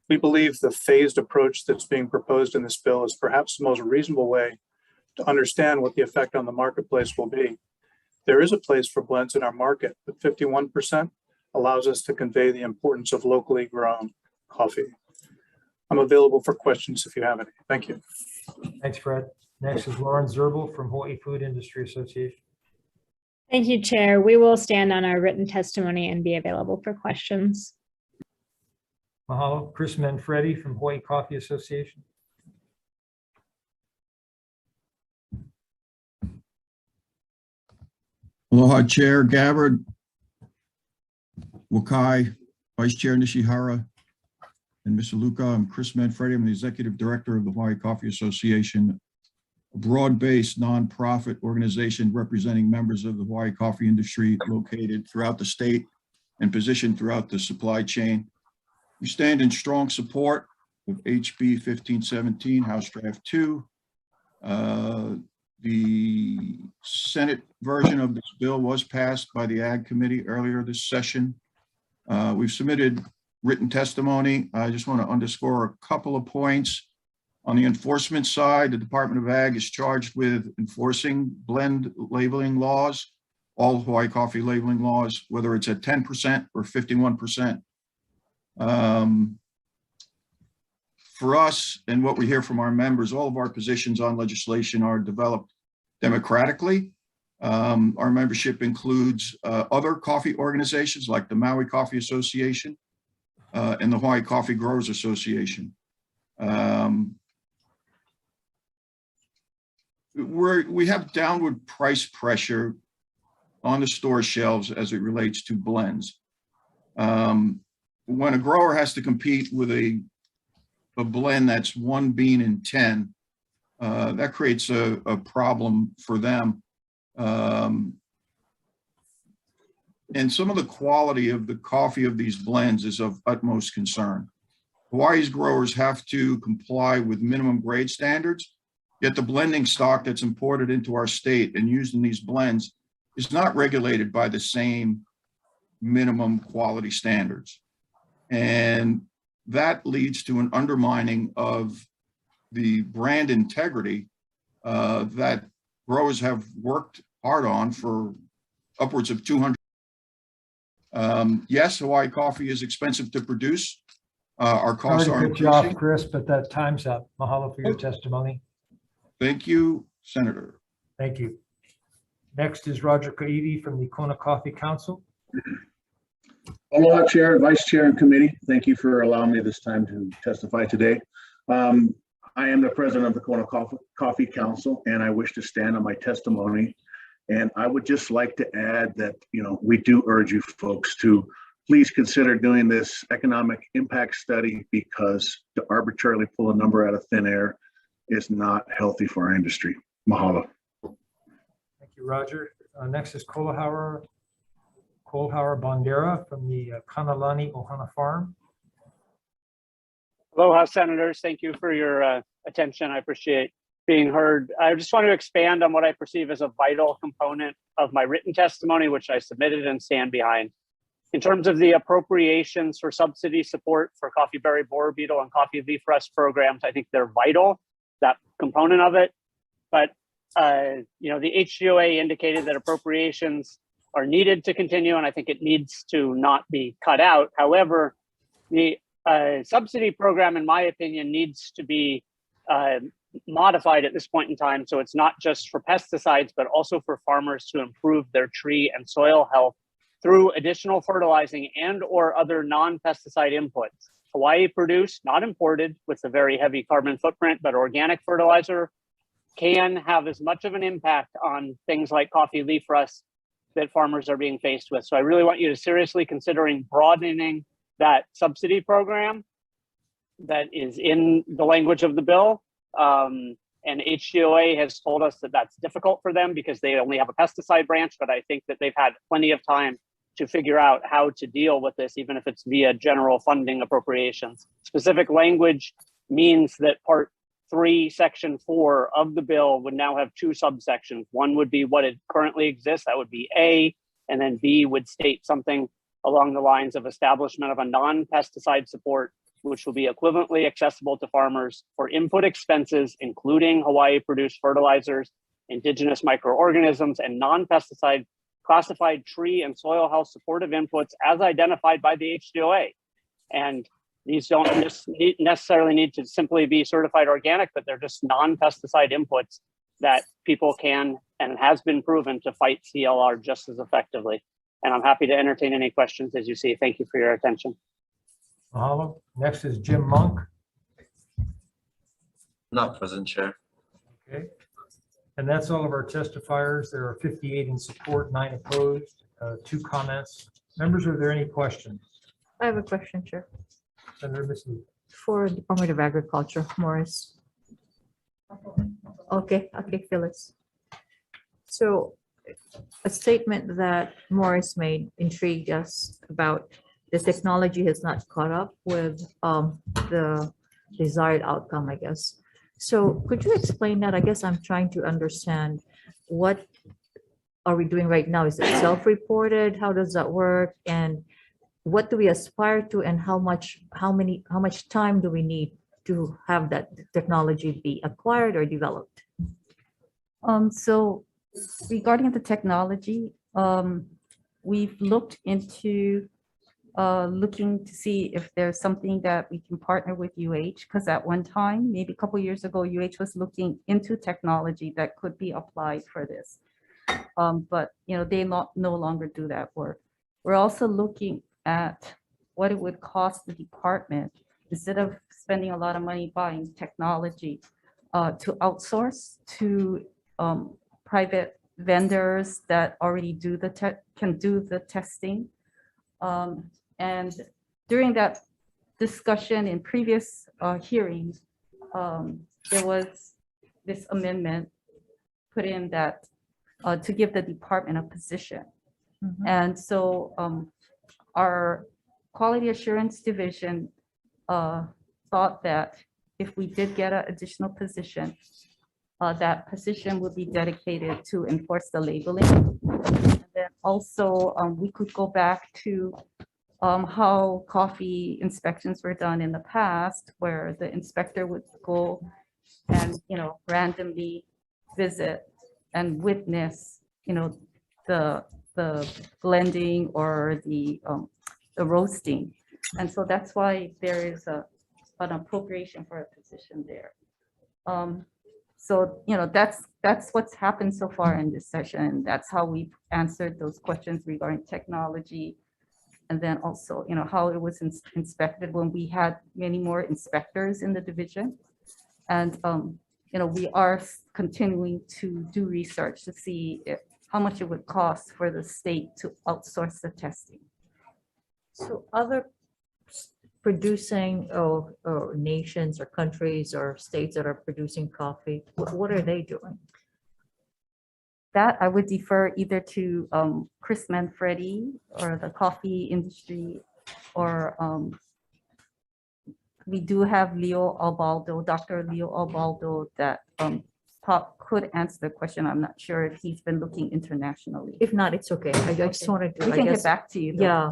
S22: We believe the phased approach that's being proposed in this bill is perhaps the most reasonable way to understand what the effect on the marketplace will be. There is a place for blends in our market, but 51% allows us to convey the importance of locally grown coffee. I'm available for questions if you have any. Thank you.
S1: Thanks, Fred. Next is Lauren Zerbel from Hawaii Food Industry Association.
S14: Thank you, Chair. We will stand on our written testimony and be available for questions.
S1: Mahalo. Chris Manfredi from Hawaii Coffee Association.
S23: Aloha, Chair Gabbard, Wakai, Vice Chair Nishihara,
S8: And Mr. Luca, I'm Chris Manfredi. I'm the Executive Director of the Hawaii Coffee Association, a broad-based nonprofit organization representing members of the Hawaii coffee industry located throughout the state and positioned throughout the supply chain. We stand in strong support of HB 1517, House Draft 2. The Senate version of this bill was passed by the Ag Committee earlier this session. We've submitted written testimony. I just want to underscore a couple of points. On the enforcement side, the Department of Ag is charged with enforcing blend labeling laws, all Hawaii coffee labeling laws, whether it's at 10% or 51%. For us, and what we hear from our members, all of our positions on legislation are developed democratically. Our membership includes other coffee organizations like the Maui Coffee Association and the Hawaii Coffee Growers Association. We have downward price pressure on the store shelves as it relates to blends. When a grower has to compete with a blend that's 1 bean in 10, that creates a problem for them. And some of the quality of the coffee of these blends is of utmost concern. Hawaii's growers have to comply with minimum grade standards, yet the blending stock that's imported into our state and used in these blends is not regulated by the same minimum quality standards. And that leads to an undermining of the brand integrity that growers have worked hard on for upwards of 200. Yes, Hawaii coffee is expensive to produce. Our costs are
S1: Sorry to cut you off,
S8: increasing.
S1: Chris, but that time's up. Mahalo for your testimony.
S8: Thank you, Senator.
S1: Thank you. Next is Roger Kaidi from the Kona Coffee Council.
S9: Aloha, Chair, Vice Chair, and Committee. Thank you for allowing me this time to testify today. I am the president of the Kona Coffee Council, and I wish to stand on my testimony. And I would just like to add that, we do urge you folks to please consider doing this economic impact study, because to arbitrarily pull a number out of thin air is not healthy for our industry. Mahalo.
S1: Thank you, Roger. Next is Kohlhauer Bandera from the Kanalani Ohana Farm.
S23: Aloha, Senators. Thank you for your attention. I appreciate being heard. I just want to expand on what I perceive as a vital component of my written testimony, which I submitted and stand behind. In terms of the appropriations for subsidy support for coffee berry borer beetle and coffee leaf rust programs, I think they're vital, that component of it. But the HWN indicated that appropriations are needed to continue, and I think it needs to not be cut out. However, the subsidy program, in my opinion, needs to be modified at this point in time, so it's not just for pesticides, but also for farmers to improve their tree and soil health through additional fertilizing and or other non-pesticide inputs. Hawaii produced, not imported, with a very heavy carbon footprint, but organic fertilizer can have as much of an impact on things like coffee leaf rust that farmers are being faced with. So I really want you to seriously considering broadening that subsidy program that is in the language of the bill. And HWN has told us that that's difficult for them because they only have a pesticide branch, but I think that they've had plenty of time to figure out how to deal with this, even if it's via general funding appropriations. Specific language means that Part 3, Section 4 of the bill would now have 2 subsections. One would be what it currently exists, that would be A, and then B would state something along the lines of establishment of a non-pesticide support, which will be equivalently accessible to farmers for input expenses, including Hawaii-produced fertilizers, indigenous microorganisms, and non-pesticide classified tree and soil health supportive inputs as identified by the HWN. And these don't necessarily need to simply be certified organic, but they're just non-pesticide inputs that people can and has been proven to fight CLR just as effectively. And I'm happy to entertain any questions as you see. Thank you for your attention.
S1: Mahalo. Next is Jim Monk.
S5: Not present, Chair.
S1: Okay. And that's all of our testifiers. There are 58 in support, 9 opposed, 2 comments. Members, are there any questions?
S12: I have a question, Chair.
S1: Senator Ms. Lee.
S12: For Department of Agriculture, Morris. Okay, Phyllis. So a statement that Morris made intrigued us about the technology has not caught up with the desired outcome, I guess. So could you explain that? I guess I'm trying to understand what are we doing right now? Is it self-reported? How does that work? And what do we aspire to, and how much time do we need to have that technology be acquired or developed?
S4: So regarding the technology, we've looked into looking to see if there's something that we can partner with UH, because at one time, maybe a couple years ago, UH was looking into technology that could be applied for this. But they no longer do that work. We're also looking at what it would cost the department, instead of spending a lot of money buying technology, to outsource to private vendors that already can do the testing. And during that discussion in previous hearings, there was this amendment put in that to give the department a position. And so our quality assurance division thought that if we did get an additional position, that position would be dedicated to enforce the labeling. And then also we could go back to how coffee inspections were done in the past, where the inspector would go and randomly visit and witness the blending or the roasting. And so that's why there is an appropriation for a position there. So that's what's happened so far in this session. That's how we've answered those questions regarding technology. And then also, how it was inspected when we had many more inspectors in the division. And, we are continuing to do research to see how much it would cost for the state to outsource the testing.
S12: So other producing or nations or countries or states that are producing coffee, what are they doing?
S4: That I would defer either to Chris Manfredi or the coffee industry, or we do have Leo Albaldo, Dr. Leo Albaldo, that could answer the question. I'm not sure if he's been looking internationally.
S12: If not, it's okay. I just wanted to,
S4: We can get back to you, though.
S12: Yeah,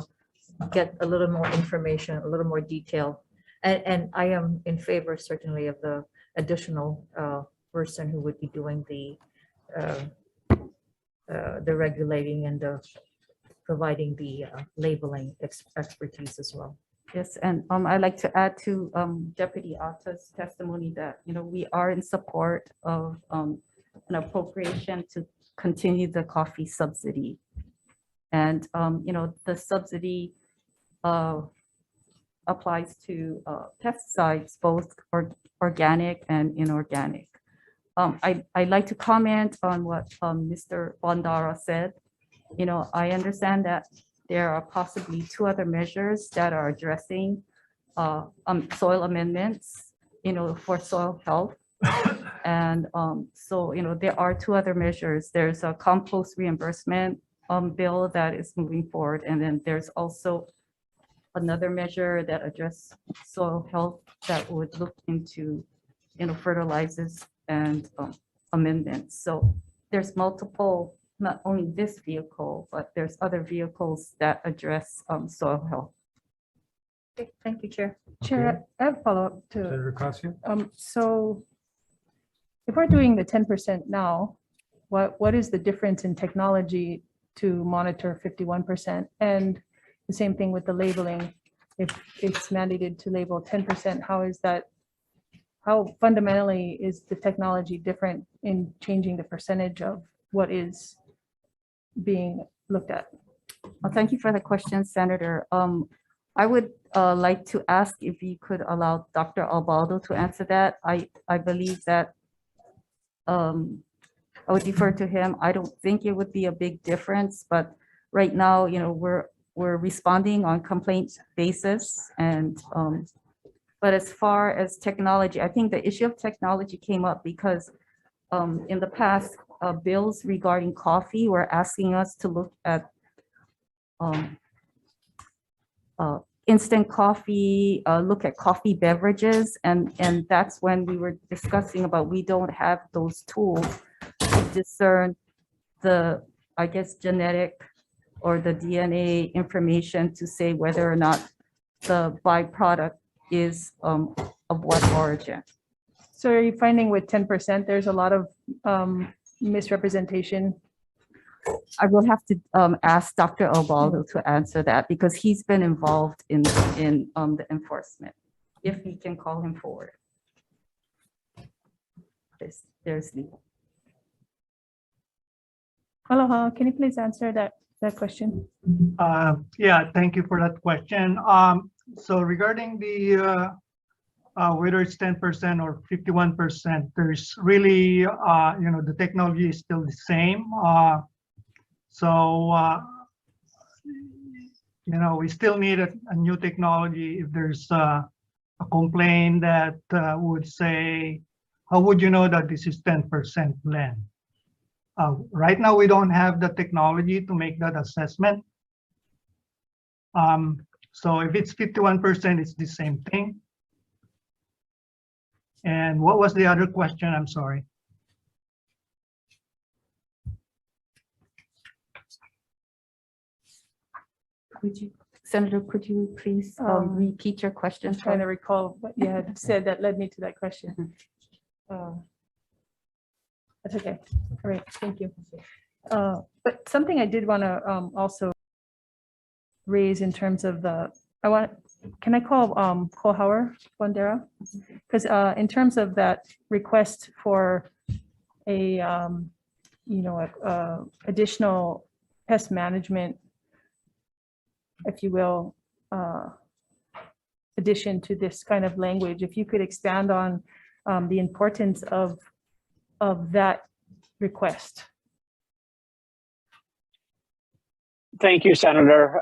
S12: get a little more information, a little more detail. And I am in favor certainly of the additional person who would be doing the regulating and the providing the labeling expertise as well.
S4: Yes, and I'd like to add to Deputy Atta's testimony that, we are in support of an appropriation to continue the coffee subsidy. And, the subsidy applies to pesticides, both organic and inorganic. I'd like to comment on what Mr. Bondara said. I understand that there are possibly two other measures that are addressing soil amendments, for soil health. And so, there are two other measures. There's a compost reimbursement bill that is moving forward. And then there's also another measure that addresses soil health that would look into, fertilizers and amendments. So there's multiple, not only this vehicle, but there's other vehicles that address soil health.
S12: Okay, thank you, Chair.
S10: Chair, I have a follow-up to.
S1: Senator Casio?
S10: So if we're doing the 10% now, what is the difference in technology to monitor 51%? And the same thing with the labeling. If it's mandated to label 10%, how fundamentally is the technology different in changing the percentage of what is being looked at?
S4: Well, thank you for the question, Senator. I would like to ask if you could allow Dr. Albaldo to answer that. I believe that I would defer to him. I don't think it would be a big difference, but right now, we're responding on complaint basis, and But as far as technology, I think the issue of technology came up because in the past, bills regarding coffee were asking us to look at instant coffee, look at coffee beverages, and that's when we were discussing about we don't have those tools to discern the, I guess, genetic or the DNA information to say whether or not the byproduct is of what origin.
S10: So are you finding with 10%, there's a lot of misrepresentation?
S4: I will have to ask Dr. Obaldo to answer that because he's been involved in the enforcement, if we can call him forward. There's legal.
S10: Aloha, can you please answer that question?
S11: Yeah, thank you for that question. So regarding the whether it's 10% or 51%, there's really, the technology is still the same. We still need a new technology. If there's a complaint that would say, how would you know that this is 10% blend? Right now, we don't have the technology to make that assessment. So if it's 51%, it's the same thing. And what was the other question? I'm sorry.
S4: Senator, could you please repeat your question?
S10: I'm trying to recall what you had said that led me to that question. That's okay. All right, thank you. But something I did want to also raise in terms of can I call Kohauer Bandera? Because in terms of that request for a additional pest management, if you will, addition to this kind of language, if you could expand on the importance of that request.
S23: Thank you, Senator.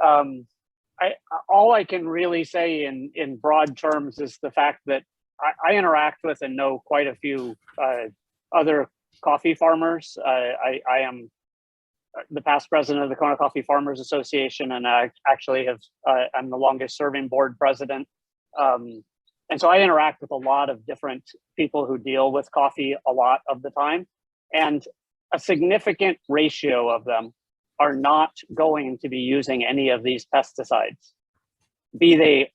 S23: All I can really say in broad terms is the fact that I interact with and know quite a few other coffee farmers. I am the past president of the Kona Coffee Farmers Association, and I actually I'm the longest serving board president. And so I interact with a lot of different people who deal with coffee a lot of the time. And a significant ratio of them are not going to be using any of these pesticides, be they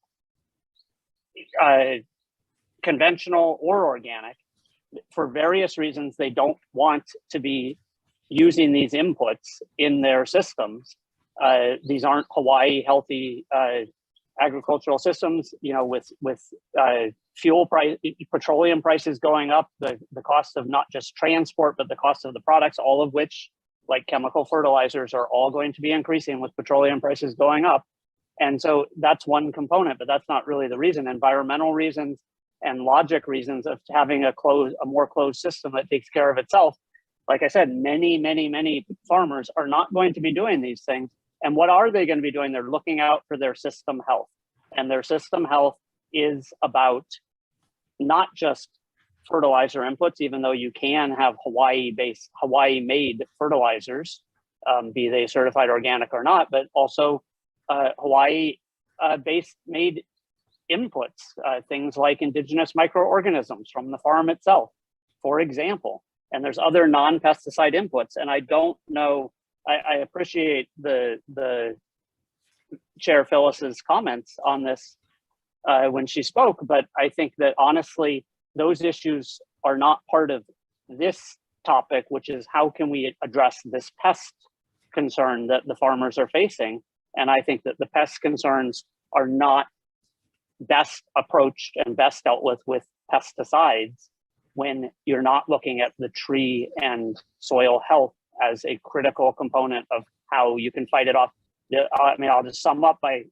S23: conventional or organic. For various reasons, they don't want to be using these inputs in their systems. These aren't Hawaii healthy agricultural systems, with fuel price, petroleum prices going up, the cost of not just transport, but the cost of the products, all of which, like chemical fertilizers, are all going to be increasing with petroleum prices going up. And so that's one component, but that's not really the reason. Environmental reasons and logic reasons of having a more closed system that takes care of itself. Like I said, many farmers are not going to be doing these things. And what are they going to be doing? They're looking out for their system health. And their system health is about not just fertilizer inputs, even though you can have Hawaii-made fertilizers, be they certified organic or not, but also Hawaii-based made inputs, things like indigenous microorganisms from the farm itself, for example. And there's other non-pesticide inputs. And I don't know, I appreciate the Chair Phyllis's comments on this when she spoke, but I think that honestly, those issues are not part of this topic, which is how can we address this pest concern that the farmers are facing. And I think that the pest concerns are not best approached and best dealt with pesticides when you're not looking at the tree and soil health as a critical component of how you can fight it off. I mean, I'll just sum up by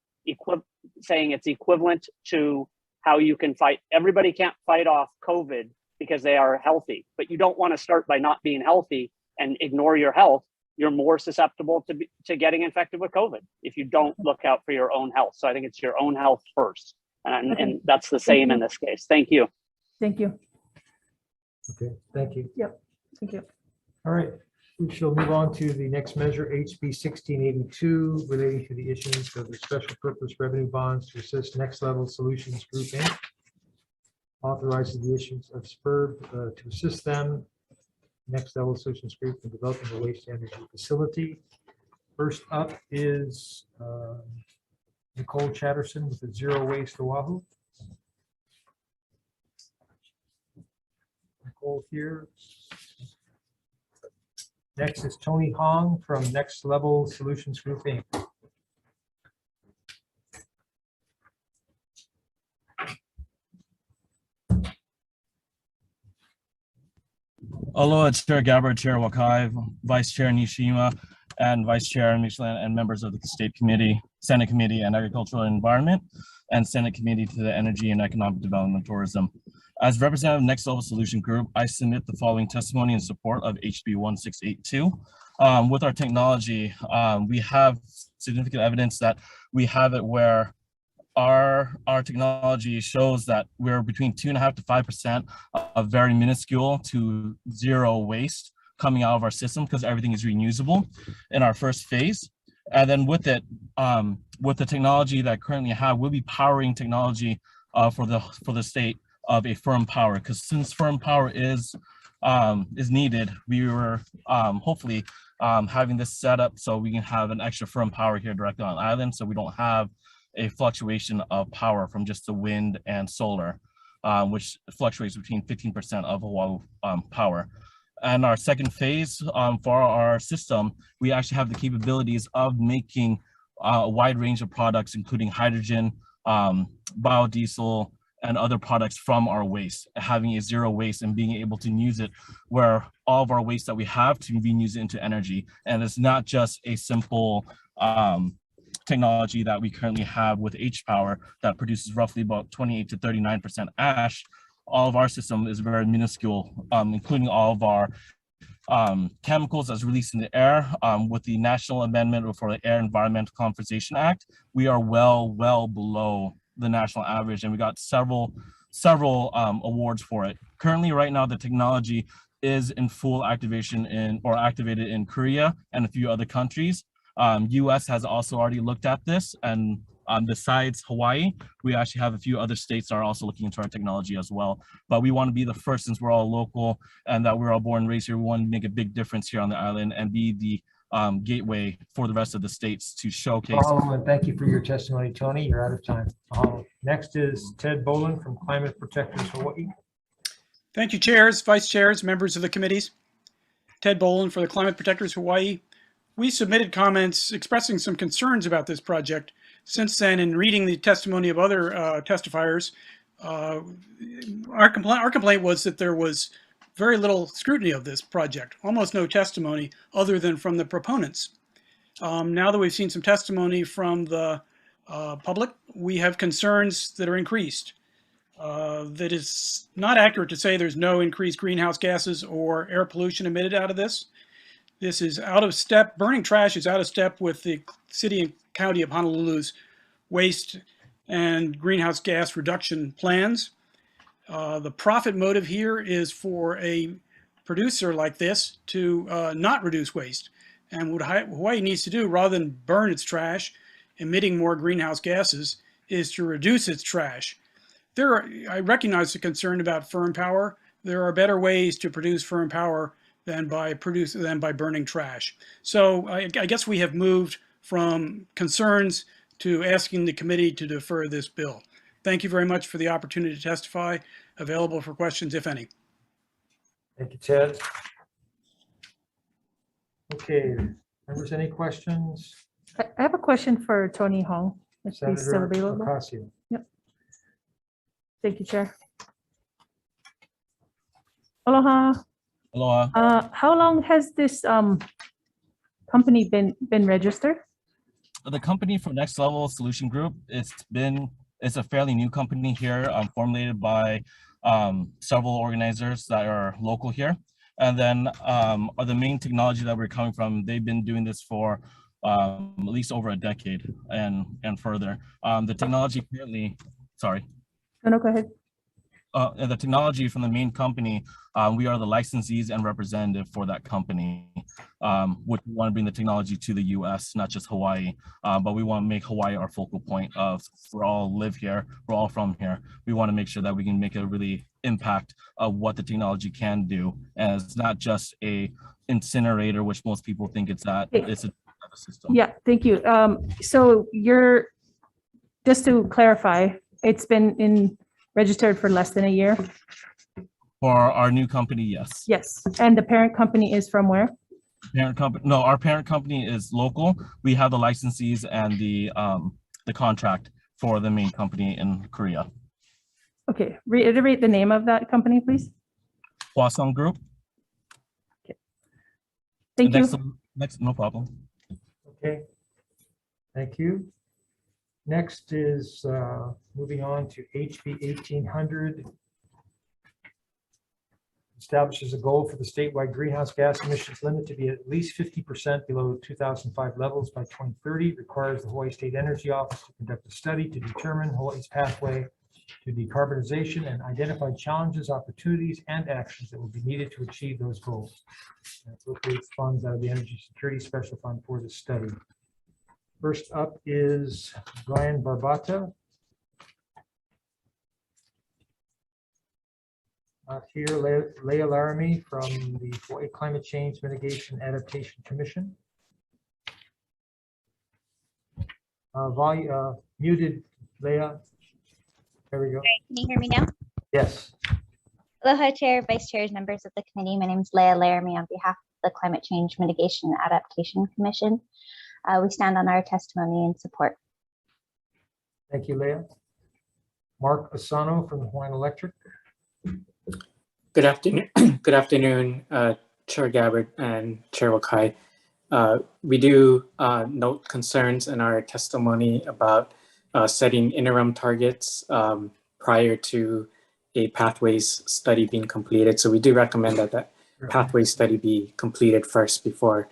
S23: saying it's equivalent to how you can fight. Everybody can't fight off COVID because they are healthy, but you don't want to start by not being healthy and ignore your health. You're more susceptible to getting infected with COVID if you don't look out for your own health. So I think it's your own health first. And that's the same in this case. Thank you.
S10: Thank you.
S1: Okay, thank you.
S10: Yep, thank you.
S1: All right, we shall move on to the next measure, HB 1682, relating to the issuance of the special purpose revenue bonds to assist Next Level Solutions Group Inc. Authorizes the issuance of SPURB to assist them, Next Level Solutions Group, in developing a waste energy facility. First up is Nicole Chatterson with the Zero Waste Oahu. Nicole here. Next is Tony Hong from Next Level Solutions Group Inc.
S13: Aloha, Chair Gabbard, Chair Wakai, Vice Chair Nishima, and Vice Chair Michelin, and members of the State Committee, Senate Committee on Agricultural and Environment, and Senate Committee to the Energy and Economic Development and Tourism. As representative of Next Level Solution Group, I submit the following testimony in support of HB 1682. With our technology, we have significant evidence that we have it where our technology shows that we're between 2.5% to 5% of very minuscule to zero waste coming out of our system because everything is reusable in our first phase. And then with it, with the technology that I currently have, we'll be powering technology for the state of a firm power, because since firm power is needed, we were hopefully having this set up so we can have an extra firm power here directly on island, so we don't have a fluctuation of power from just the wind and solar, which fluctuates between 15% of Oahu power. And our second phase for our system, we actually have the capabilities of making a wide range of products, including hydrogen, biodiesel, and other products from our waste, having a zero waste and being able to use it where all of our waste that we have to be used into energy. And it's not just a simple technology that we currently have with H-Power that produces roughly about 28 to 39% ash. All of our system is very minuscule, including all of our chemicals that's released in the air. With the National Amendment for the Air Environmental Conservation Act, we are well below the national average, and we got several awards for it. Currently, right now, the technology is in full activation activated in Korea and a few other countries. US has also already looked at this, and besides Hawaii, we actually have a few other states that are also looking into our technology as well. But we want to be the first, since we're all local and that we're all born and raised here. We want to make a big difference here on the island and be the gateway for the rest of the states to showcase.
S1: And thank you for your testimony, Tony. You're out of time. Next is Ted Boland from Climate Protectors Hawaii.
S15: Thank you, chairs, vice chairs, members of the committees. Ted Boland for the Climate Protectors Hawaii. We submitted comments expressing some concerns about this project. Since then, in reading the testimony of other testifiers, our complaint was that there was very little scrutiny of this project, almost no testimony other than from the proponents. Now that we've seen some testimony from the public, we have concerns that are increased. That is not accurate to say there's no increased greenhouse gases or air pollution emitted out of this. This is out of step. Burning trash is out of step with the city and county of Honolulu's waste and greenhouse gas reduction plans. The profit motive here is for a producer like this to not reduce waste. And what Hawaii needs to do, rather than burn its trash, emitting more greenhouse gases, is to reduce its trash. I recognize the concern about firm power. There are better ways to produce firm power than by burning trash. So I guess we have moved from concerns to asking the committee to defer this bill. Thank you very much for the opportunity to testify. Available for questions, if any.
S1: Thank you, Ted. Okay, members, any questions?
S10: I have a question for Tony Hong, if he's still available.
S1: Ocasio.
S10: Yep. Thank you, Chair. Aloha.
S13: Aloha.
S10: How long has this company been registered?
S13: The company from Next Level Solution Group, it's a fairly new company here, formulated by several organizers that are local here. And then the main technology that we're coming from, they've been doing this for at least over a decade and further. The technology currently sorry.
S10: No, go ahead.
S13: The technology from the main company, we are the licensees and representative for that company, which we want to bring the technology to the US, not just Hawaii, but we want to make Hawaii our focal point of, we all live here, we're all from here. We want to make sure that we can make a really impact of what the technology can do. And it's not just a incinerator, which most people think it's that, it's a system.
S10: Yeah, thank you. So just to clarify, it's been registered for less than a year?
S13: For our new company, yes.
S10: Yes, and the parent company is from where?
S13: Parent company, no, our parent company is local. We have the licensees and the contract for the main company in Korea.
S10: Okay, reiterate the name of that company, please.
S13: Hwasong Group.
S10: Okay. Thank you.
S13: Next, no problem.
S1: Okay, thank you. Next is moving on to HB 1800. Establishes a goal for the statewide greenhouse gas emissions limit to be at least 50% below 2005 levels by 2030. Requires the Hawaii State Energy Office to conduct a study to determine Hawaii's pathway to decarbonization and identify challenges, opportunities, and actions that will be needed to achieve those goals. And appropriates funds out of the Energy Security Special Fund for this study. First up is Brian Barbata. Here, Leah Laramie from the Hawaii Climate Change Mitigation Adaptation Commission. Muted, Leah. There we go.
S6: Can you hear me now?
S1: Yes.
S6: Aloha, Chair, Vice Chairs, members of the committee. My name is Leah Laramie on behalf of the Climate Change Mitigation Adaptation Commission. We stand on our testimony and support.
S1: Thank you, Leah. Mark Asano from Hawaiian Electric.
S16: Good afternoon. Good afternoon, Chair Gabbard and Chair Wakai. We do note concerns in our testimony about setting interim targets prior to a pathways study being completed. So we do recommend that that pathway study be completed first before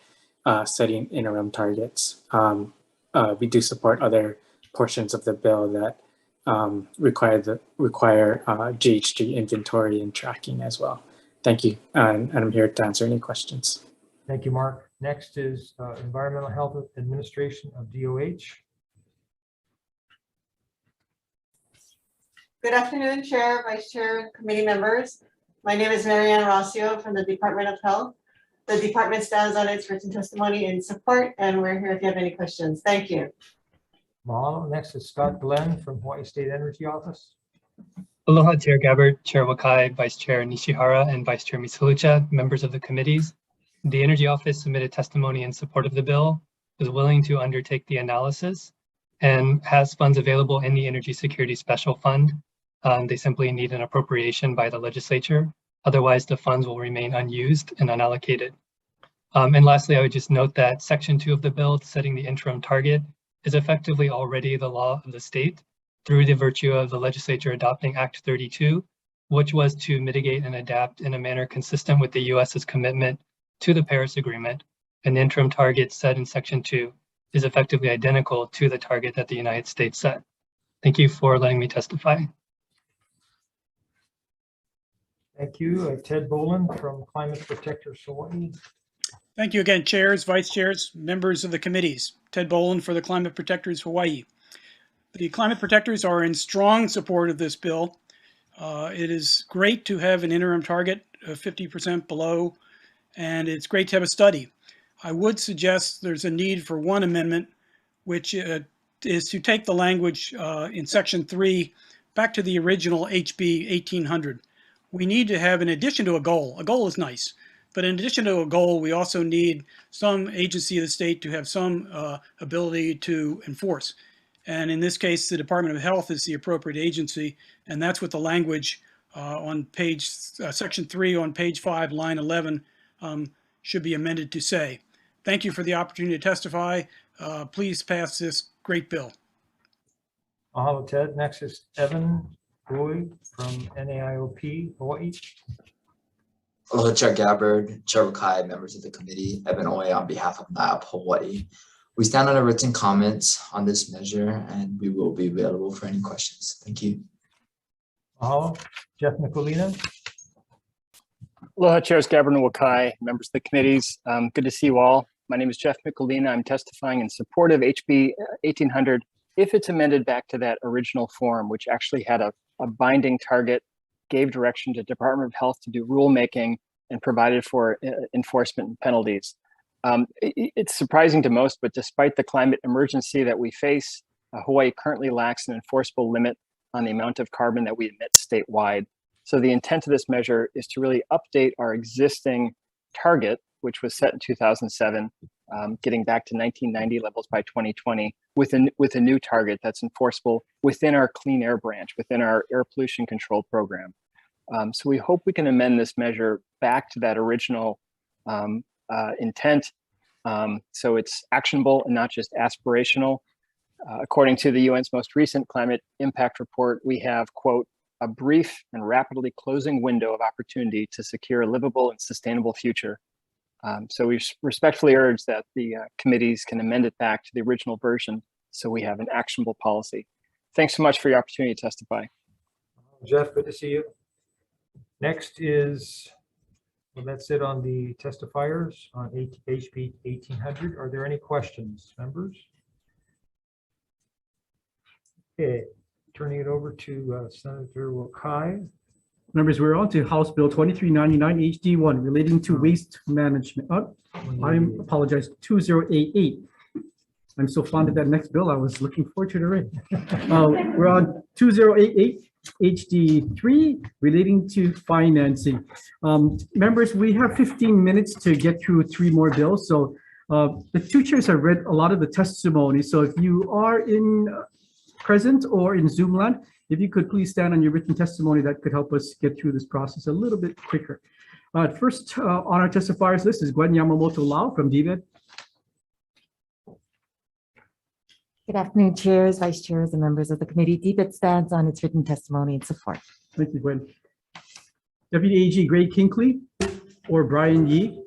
S16: setting interim targets. We do support other portions of the bill that require GHG inventory and tracking as well. Thank you, and I'm here to answer any questions.
S1: Thank you, Mark. Next is Environmental Health Administration of DOH.
S17: Good afternoon, Chair, Vice Chair, and committee members. My name is Marianne Rossio from the Department of Health. The department stands on its written testimony in support, and we're here if you have any questions. Thank you.
S1: Mahalo. Next is Scott Glenn from Hawaii State Energy Office.
S24: Aloha, Chair Gabbard, Chair Wakai, Vice Chair Nishihara, and Vice Chair Misalucha, members of the committees. The Energy Office submitted testimony in support of the bill, is willing to undertake the analysis, and has funds available in the Energy Security Special Fund. They simply need an appropriation by the legislature. Otherwise, the funds will remain unused and unallocated. And lastly, I would just note that Section 2 of the bill, setting the interim target, is effectively already the law of the state through the virtue of the legislature adopting Act 32, which was to mitigate and adapt in a manner consistent with the US's commitment to the Paris Agreement. An interim target set in Section 2 is effectively identical to the target that the United States set. Thank you for letting me testify.
S1: Thank you. Ted Boland from Climate Protectors Hawaii.
S15: Thank you again, chairs, vice chairs, members of the committees. Ted Boland for the Climate Protectors Hawaii. The Climate Protectors are in strong support of this bill. It is great to have an interim target of 50% below, and it's great to have a study. I would suggest there's a need for one amendment, which is to take the language in Section 3 back to the original HB 1800. We need to have, in addition to a goal is nice, but in addition to a goal, we also need some agency of the state to have some ability to enforce. And in this case, the Department of Health is the appropriate agency, and that's what the language on page, Section 3 on page 5, line 11, should be amended to say. Thank you for the opportunity to testify. Please pass this great bill.
S1: Mahalo, Ted. Next is Evan Boy from NAIOP Hawaii.
S25: Aloha, Chair Gabbard, Chair Wakai, members of the committee. Evan Oye on behalf of NAIOP Hawaii.
S2: We stand on our written comments on this measure, and we will be available for any questions. Thank you.
S1: Jeff Nicolina.
S3: Aloha, Chairs Gabbard and Wakai, members of the committees. Good to see you all. My name is Jeff Michelina. I'm testifying in support of HB 1800 if it's amended back to that original form, which actually had a binding target, gave direction to Department of Health to do rulemaking, and provided for enforcement and penalties. It's surprising to most, but despite the climate emergency that we face, Hawaii currently lacks an enforceable limit on the amount of carbon that we emit statewide. So the intent of this measure is to really update our existing target, which was set in 2007, getting back to 1990 levels by 2020, with a new target that's enforceable within our clean air branch, within our air pollution control program. So we hope we can amend this measure back to that original intent, so it's actionable and not just aspirational. According to the UN's most recent climate impact report, we have, quote, a brief and rapidly closing window of opportunity to secure a livable and sustainable future. So we respectfully urge that the committees can amend it back to the original version so we have an actionable policy. Thanks so much for your opportunity to testify.
S1: Jeff, good to see you. Next is, well, that's it on the testifiers on HB 1800. Are there any questions, members? Okay, turning it over to Senator Wakai.
S7: Members, we're on to House Bill 2399 HD1 relating to waste management. I apologize, 2088. I'm so fond of that next bill. I was looking forward to it already. We're on 2088 HD3 relating to financing. Members, we have 15 minutes to get through 3 more bills. So the 2 chairs have read a lot of the testimony. So if you are present or in Zoom land, if you could please stand on your written testimony, that could help us get through this process a little bit quicker. First on our testifiers list is Gwen Yamamoto Lau from DVED.
S18: Good afternoon, chairs, vice chairs, and members of the committee. DVED stands on its written testimony and support.
S7: Thank you, Gwen. Deputy AG Greg Kinkley or Brian Yee.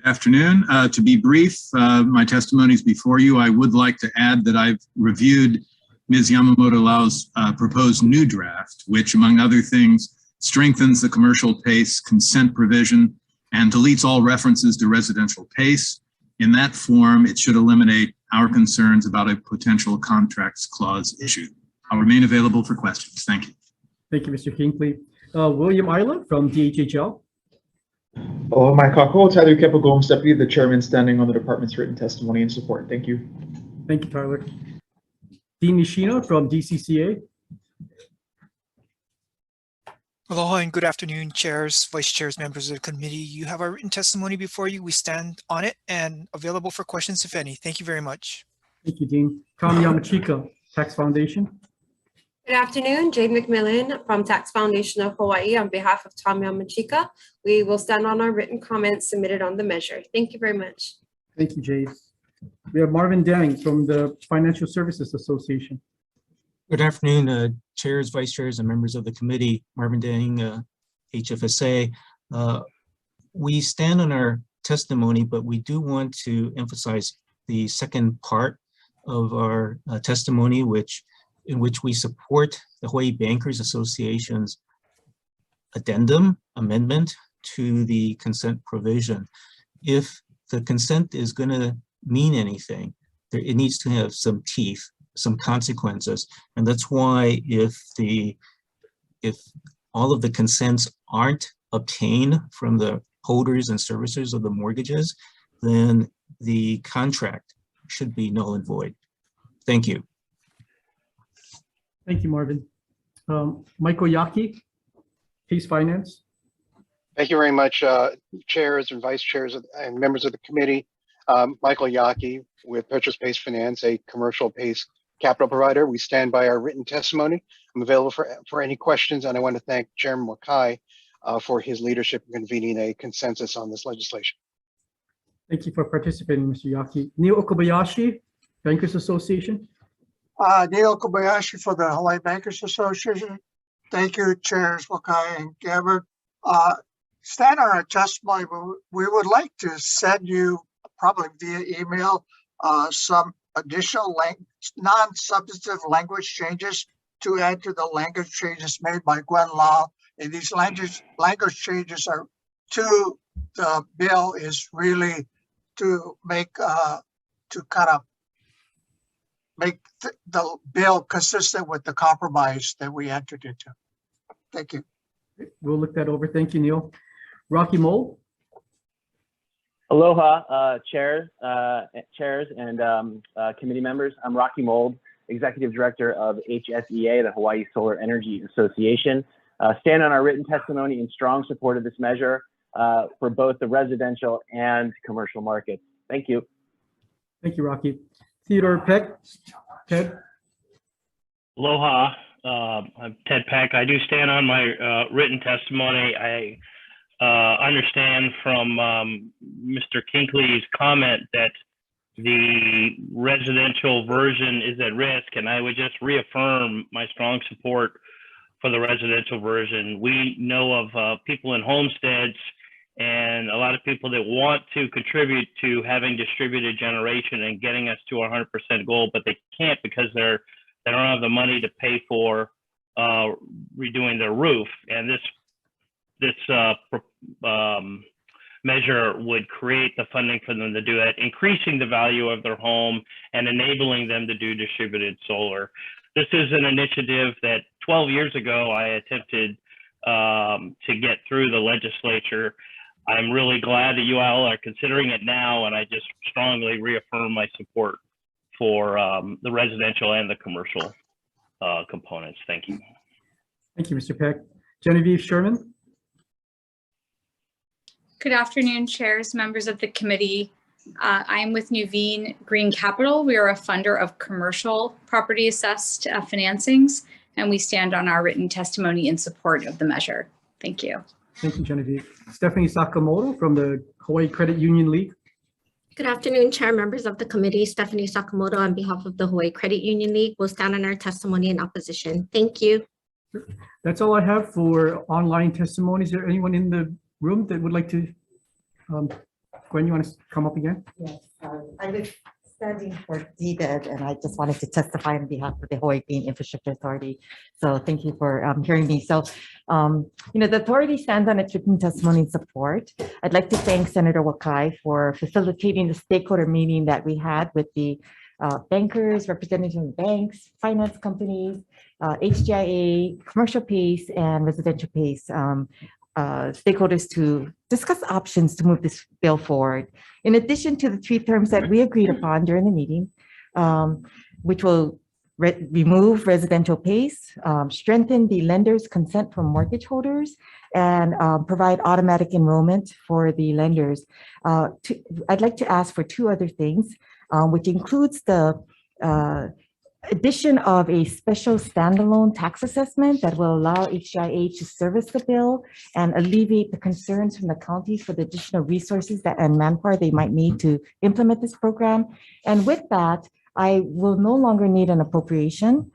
S25: Afternoon. To be brief, my testimony is before you. I would like to add that I've reviewed Ms. Yamamoto Lau's proposed new draft, which, among other things, strengthens the commercial pace consent provision and deletes all references to residential pace. In that form, it should eliminate our concerns about a potential contracts clause issue. I'll remain available for questions. Thank you.
S7: Thank you, Mr. Kinkley. William Isla from DHHL.
S26: Hello, my kako, Tyler Kepagom, Deputy the Chairman, standing on the department's written testimony and support. Thank you.
S7: Thank you, Tyler. Dean Nishino from DCCA.
S27: Aloha and good afternoon, chairs, vice chairs, members of the committee. You have our written testimony before you. We stand on it and available for questions, if any. Thank you very much.
S7: Thank you, Dean. Tom Yamachika, Tax Foundation.
S28: Good afternoon, Jade McMillan from Tax Foundation of Hawaii. On behalf of Tom Yamachika, we will stand on our written comments submitted on the measure. Thank you very much.
S7: Thank you, Jade. We have Marvin Dang from the Financial Services Association.
S29: Good afternoon, chairs, vice chairs, and members of the committee. Marvin Dang, HFSA. We stand on our testimony, but we do want to emphasize the second part of our testimony, in which we support the Hawaii Bankers Association's amendment to the consent provision. If the consent is going to mean anything, it needs to have some teeth, some consequences. And that's why if all of the consents aren't obtained from the holders and servicers of the mortgages, then the contract should be null and void. Thank you.
S7: Thank you, Marvin. Michael Yaki, Case Finance.
S30: Thank you very much, chairs and vice chairs and members of the committee. Michael Yaki with Purchase Pace Finance, a commercial pace capital provider. We stand by our written testimony. I'm available for any questions, and I want to thank Chairman Wakai for his leadership in convening a consensus on this legislation.
S7: Thank you for participating, Mr. Yaki. Neil Okabayashi, Bankers Association.
S31: Neil Kobayashi for the Hawaii Bankers Association. Thank you, Chairs Wakai and Gabbard. Stand on our testimony, we would like to send you, probably via email, some additional non-substantive language changes to add to the language changes made by Gwen Lau. And these language changes are to the bill is really to make make the bill consistent with the compromise that we entered into. Thank you.
S7: We'll look that over. Thank you, Neil. Rocky Mold.
S4: Aloha, chairs and committee members. I'm Rocky Mold, Executive Director of HSEA, the Hawaii Solar Energy Association. Stand on our written testimony in strong support of this measure for both the residential and commercial markets. Thank you.
S7: Thank you, Rocky. Theodore Peck. Ted.
S5: Aloha, I'm Ted Peck. I do stand on my written testimony. I understand from Mr. Kinkley's comment that the residential version is at risk, and I would just reaffirm my strong support for the residential version. We know of people in homesteads and a lot of people that want to contribute to having distributed generation and getting us to our 100% goal, but they can't because they don't have the money to pay for redoing their roof. And this measure would create the funding for them to do it, increasing the value of their home and enabling them to do distributed solar. This is an initiative that 12 years ago I attempted to get through the legislature. I'm really glad that you all are considering it now, and I just strongly reaffirm my support for the residential and the commercial components. Thank you.
S7: Thank you, Mr. Peck. Genevieve Sherman.
S8: Good afternoon, chairs, members of the committee. I'm with Nuveen Green Capital. We are a funder of commercial property assessed financings, and we stand on our written testimony in support of the measure. Thank you.
S7: Thank you, Genevieve. Stephanie Sakamoto from the Hawaii Credit Union League.
S9: Good afternoon, Chair, members of the committee. Stephanie Sakamoto on behalf of the Hawaii Credit Union League will stand on our testimony in opposition. Thank you.
S7: That's all I have for online testimonies. Is there anyone in the room that would like to, Gwen, you want to come up again?
S18: Yes, I was standing for DBED, and I just wanted to testify on behalf of the Hawaii Green Infrastructure Authority. So thank you for hearing me. So, the authority stands on its written testimony in support. I'd like to thank Senator Wakai for facilitating the stakeholder meeting that we had with the bankers, representatives from banks, finance companies, HGIA, commercial PACE, and residential PACE stakeholders to discuss options to move this bill forward. In addition to the 3 terms that we agreed upon during the meeting, which will remove residential PACE, strengthen the lender's consent from mortgage holders, and provide automatic enrollment for the lenders. I'd like to ask for 2 other things, which includes the addition of a special standalone tax assessment that will allow HGIA to service the bill and alleviate the concerns from the counties for the additional resources and manpower they might need to implement this program. And with that, I will no longer need an appropriation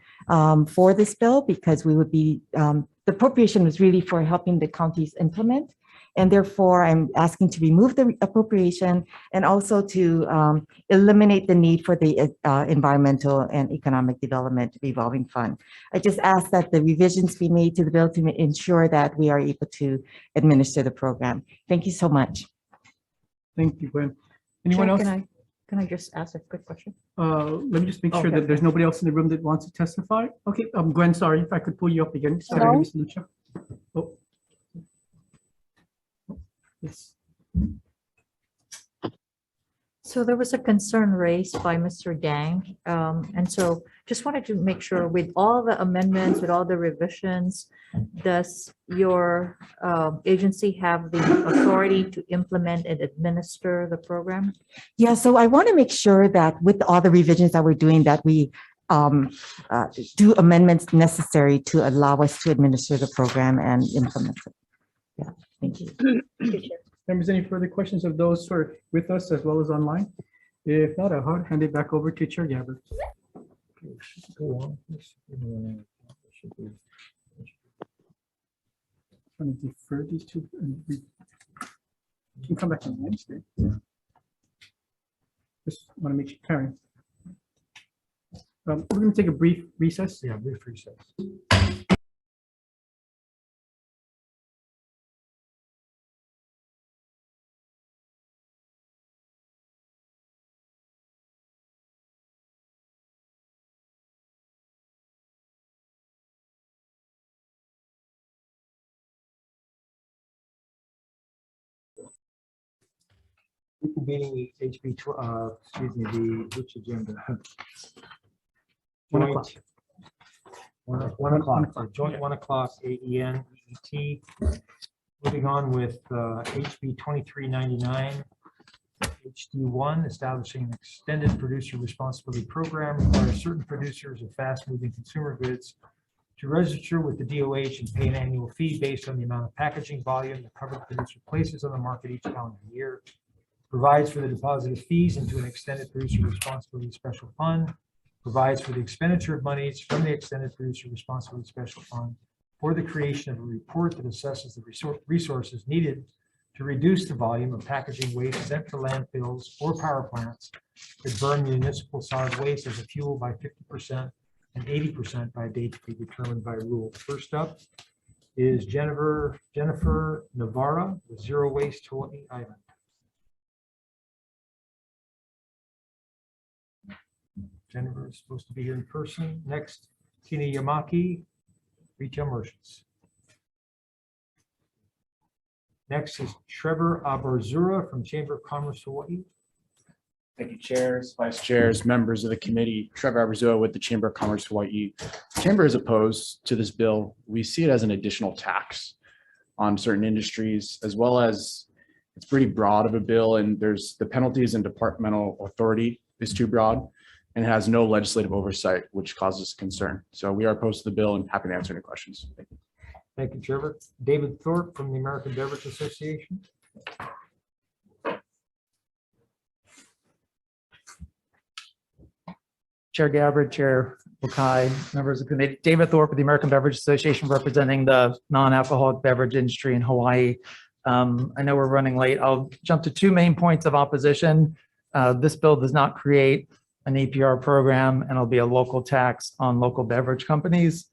S18: for this bill, because we would be, the appropriation was really for helping the counties implement. And therefore, I'm asking to remove the appropriation and also to eliminate the need for the environmental and economic development revolving fund. I just ask that the revisions be made to the bill to ensure that we are able to administer the program. Thank you so much.
S7: Thank you, Gwen. Anyone else?
S11: Can I just ask a quick question?
S7: Let me just make sure
S11: Okay.
S7: that there's nobody else in the room that wants to testify. Okay, Gwen, sorry, if I could pull you up again. Sorry,
S11: Hello?
S7: Ms. Lucia. Oh. Yes.
S11: So there was a concern raised by Mr. Gang. And so just wanted to make sure with all the amendments, with all the revisions, does your agency have the authority to implement and administer the program?
S18: Yeah, so I want to make sure that with all the revisions that we're doing, that we do amendments necessary to allow us to administer the program and implement it. Yeah, thank you.
S7: Members, any further questions of those who are with us as well as online? If not, I'll hand it back over to Chair Gabbard. Trying to defer these 2. And we can come back on Wednesday. Just want to make sure, Karen. We're going to take a brief recess.
S1: Yeah, brief recess. Reconvening the which agenda?
S7: 1 o'clock.
S1: 1 o'clock, our joint 1 o'clock AEN-EET. Moving on with HB 2399, HD1, establishing an extended producer responsibility program requires certain producers of fast-moving consumer goods to register with the DOH and pay an annual fee based on the amount of packaging volume the covered producer places on the market each calendar year. Provides for the deposit of fees into an extended producer responsibility special fund, provides for the expenditure of monies from the extended producer responsibility special fund for the creation of a report that assesses the resources needed to reduce the volume of packaging waste sent to landfills or power plants that burn municipal solid waste as a fuel by 50% and 80% by a date to be determined by rule. First up is Jennifer Navarra with Zero Waste Hawai'i Island. Jennifer is supposed to be here in person. Next, Tina Yamaki, Retail Merchants. Next is Trevor Abarzura from Chamber of Commerce, Hawaii.
S6: Thank you, chairs, vice chairs, members of the committee. Trevor Abarzura with the Chamber of Commerce, Hawaii. Chamber is opposed to this bill. We see it as an additional tax on certain industries, as well as it's pretty broad of a bill, and there's the penalties and departmental authority is too broad and has no legislative oversight, which causes concern. So we are opposed to the bill and happy to answer any questions. Thank you.
S1: Thank you, Trevor. David Thorpe from the American Beverage Association.
S10: Chair Gabbard, Chair Wakai, members of the committee. David Thorpe with the American Beverage Association, representing the non-alcoholic beverage industry in Hawaii. I know we're running late. I'll jump to two main points of opposition. This bill does not create an EPR program, and it'll be a local tax on local beverage companies.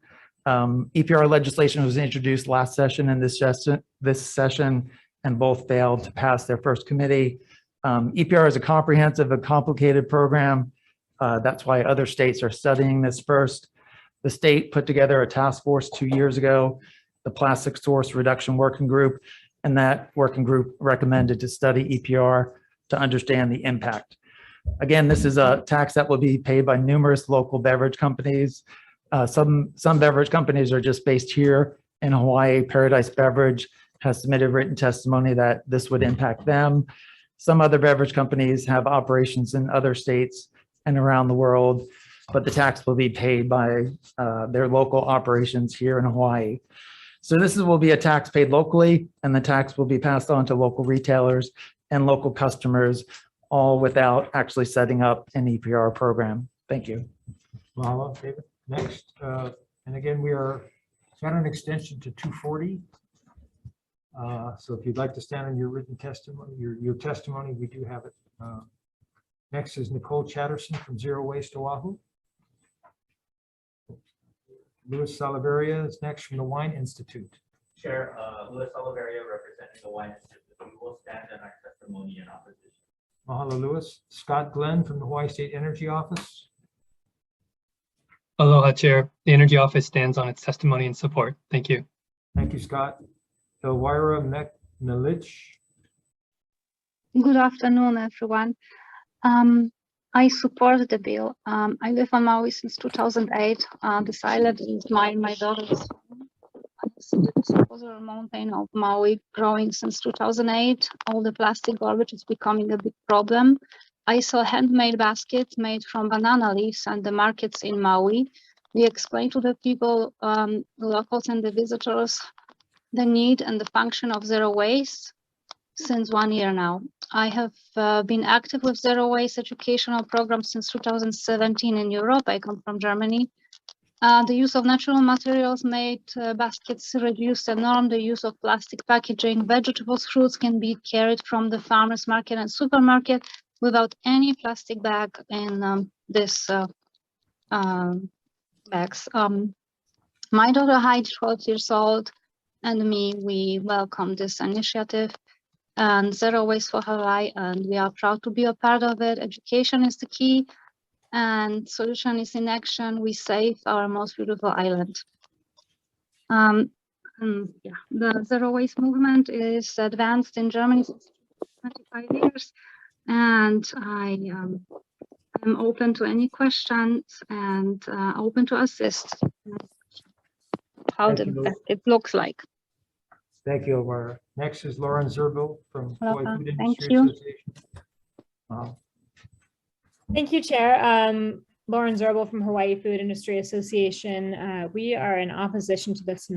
S10: EPR legislation was introduced last session and this session, and both failed to pass their first committee. EPR is a comprehensive and complicated program. That's why other states are studying this first. The state put together a task force 2 years ago, the Plastic Source Reduction Working Group, and that working group recommended to study EPR to understand the impact. Again, this is a tax that will be paid by numerous local beverage companies. Some beverage companies are just based here in Hawaii. Paradise Beverage has submitted written testimony that this would impact them. Some other beverage companies have operations in other states and around the world, but the tax will be paid by their local operations here in Hawaii. So this will be a tax paid locally, and the tax will be passed on to local retailers and local customers, all without actually setting up an EPR program. Thank you.
S1: Mahalo, David. Next, and again, we are got an extension to 2:40. So if you'd like to stand on your written testimony, your testimony, we do have it. Next is Nicole Chatterson from Zero Waste Oahu. Louis Salaveria is next from the Wine Institute.
S12: Chair, Louis Salaveria representing the Wine Institute. We will stand on our testimony in opposition.
S1: Mahalo, Louis. Scott Glenn from the Hawaii State Energy Office.
S24: Aloha, Chair. The Energy Office stands on its testimony and support. Thank you.
S1: Thank you, Scott. Elvira Melich.
S13: Good afternoon, everyone. I support the bill. I live on Maui since 2008. This island is my daughter's home. I see the disposal mountain of Maui growing since 2008. All the plastic garbage is becoming a big problem. I saw handmade baskets made from banana leaves and the markets in Maui. We explained to the people, the locals and the visitors, the need and the function of zero waste since 1 year now. I have been active with zero waste educational programs since 2017 in Europe. I come from Germany. The use of natural materials made baskets reduced the norm. The use of plastic packaging, vegetables, fruits can be carried from the farmers market and supermarket. without any plastic bag in this bags. My daughter Heidi, 12 years old, and me, we welcome this initiative and Zero Waste for Hawaii, and we are proud to be a part of it. Education is the key, and solution is in action. We save our most beautiful island. Yeah, the Zero Waste movement is advanced in Germany since 25 years, and I am open to any questions and open to assist. How it looks like.
S1: Thank you, Elvira. Next is Lauren Zerbil from Hawaii Food
S13: Thank
S1: Industry
S13: you.
S1: Association.
S2: Thank you, Chair. Lauren Zerbel from Hawaii Food Industry Association. We are in opposition to this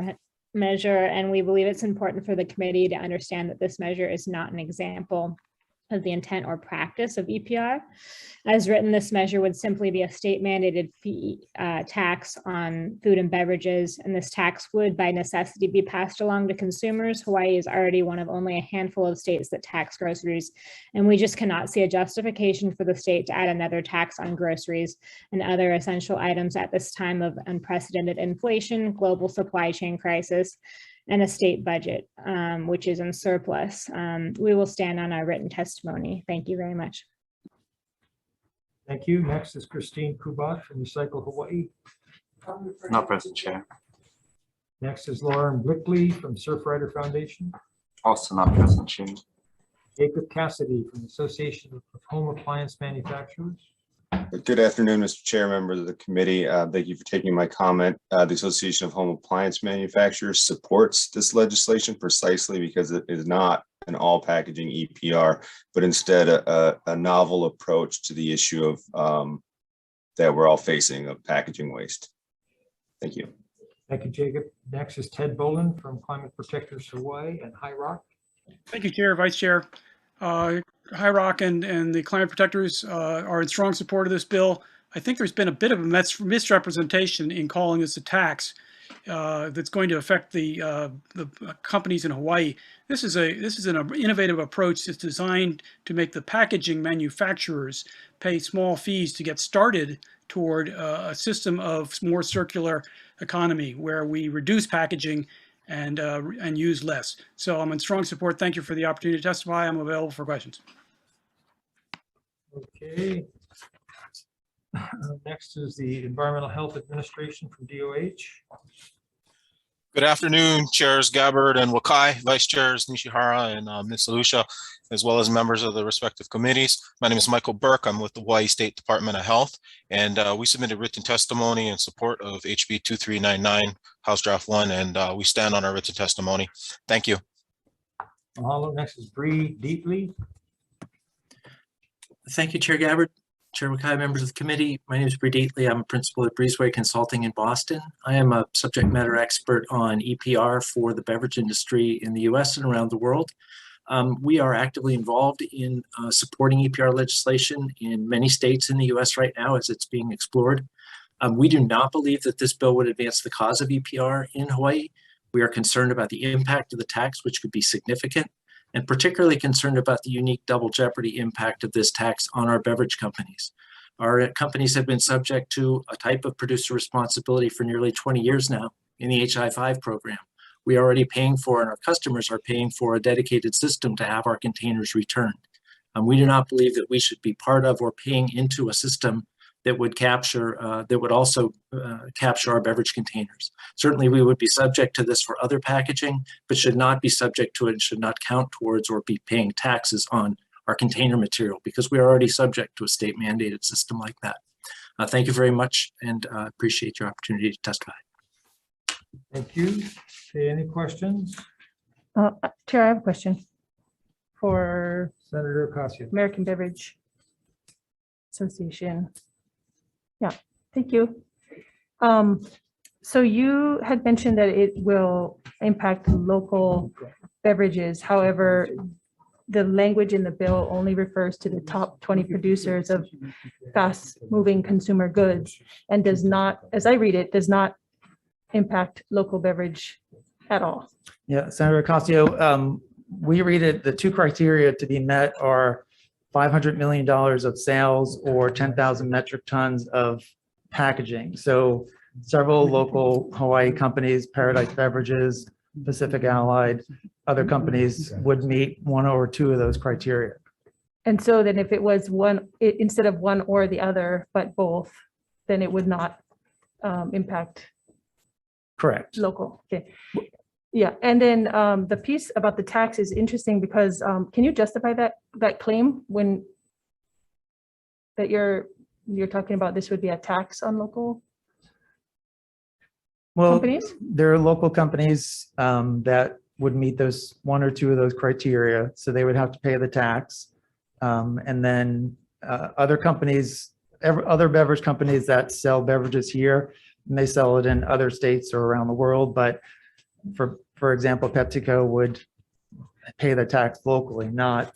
S2: measure, and we believe it's important for the committee to understand that this measure is not an example of the intent or practice of EPR. As written, this measure would simply be a state mandated fee tax on food and beverages, and this tax would by necessity be passed along to consumers. Hawaii is already one of only a handful of states that tax groceries, and we just cannot see a justification for the state to add another tax on groceries and other essential items at this time of unprecedented inflation, global supply chain crisis, and a state budget, which is in surplus. We will stand on our written testimony. Thank you very much.
S1: Thank you. Next is Christine Kubat from Recycle Hawaii.
S3: Not present, Chair.
S1: Next is Lauren Blickley from Surfrider Foundation.
S3: Also not present, Chair.
S1: Jacob Cassidy from the Association of Home Appliance Manufacturers.
S14: Good afternoon, Mr. Chair, members of the committee. Thank you for taking my comment. The Association of Home Appliance Manufacturers supports this legislation precisely because it is not an all packaging EPR, but instead a novel approach to the issue of that we're all facing of packaging waste. Thank you.
S1: Thank you, Jacob. Next is Ted Boland from Climate Protectors Hawaii and High Rock.
S15: Thank you, Chair, Vice Chair. High Rock and the Climate Protectors are in strong support of this bill. I think there's been a bit of a misrepresentation in calling this a tax that's going to affect the companies in Hawaii. This is an innovative approach that's designed to make the packaging manufacturers pay small fees to get started toward a system of more circular economy where we reduce packaging and use less. So I'm in strong support. Thank you for the opportunity to testify. I'm available for questions.
S1: Okay. Next is the Environmental Health Administration from DOH.
S16: Good afternoon, Chairs Gabbard and Wakai, Vice Chairs Nishihara and Ms. Alusha, as well as members of the respective committees. My name is Michael Burke. I'm with the Hawaii State Department of Health, and we submitted written testimony in support of HB 2399, House Draft 1, and we stand on our written testimony. Thank you.
S1: Mahalo. Next is Bree Deeply.
S17: Thank you, Chair Gabbard. Chair Wakai, members of the committee. My name is Bree Deatley. I'm a principal at Breezeway Consulting in Boston. I am a subject matter expert on EPR for the beverage industry in the US and around the world. We are actively involved in supporting EPR legislation in many states in the US right now as it's being explored. We do not believe that this bill would advance the cause of EPR in Hawaii. We are concerned about the impact of the tax, which could be significant, and particularly concerned about the unique double jeopardy impact of this tax on our beverage companies. Our companies have been subject to a type of producer responsibility for nearly 20 years now in the HI5 program. We are already paying for, and our customers are paying for, a dedicated system to have our containers returned. We do not believe that we should be part of or paying into a system that would capture, that would also capture our beverage containers. Certainly we would be subject to this for other packaging, but should not be subject to it and should not count towards or be paying taxes on our container material because we are already subject to a state mandated system like that. Thank you very much and appreciate your opportunity to testify.
S1: Thank you. Okay, any questions?
S2: Chair, I have a question for
S1: Senator Ocasio.
S2: American Beverage Association. Yeah, thank you. So you had mentioned that it will impact local beverages. However, the language in the bill only refers to the top 20 producers of fast-moving consumer goods and does not, as I read it, does not impact local beverage at all.
S10: Yeah, Senator Ocasio, we read it, the two criteria to be met are $500 million of sales or 10,000 metric tons of packaging. So several local Hawaii companies, Paradise Beverages, Pacific Allied, other companies would meet one or two of those criteria.
S19: And so then if it was one, instead of one or the other, but both, then it would not impact
S10: Correct.
S19: local. Okay. Yeah, and then the piece about the tax is interesting because can you justify that claim when that you're talking about this would be a tax on local companies?
S10: There are local companies that would meet those one or two of those criteria, so they would have to pay the tax. And then other companies, other beverage companies that sell beverages here, and they sell it in other states or around the world. But for example, PepsiCo would pay the tax locally, not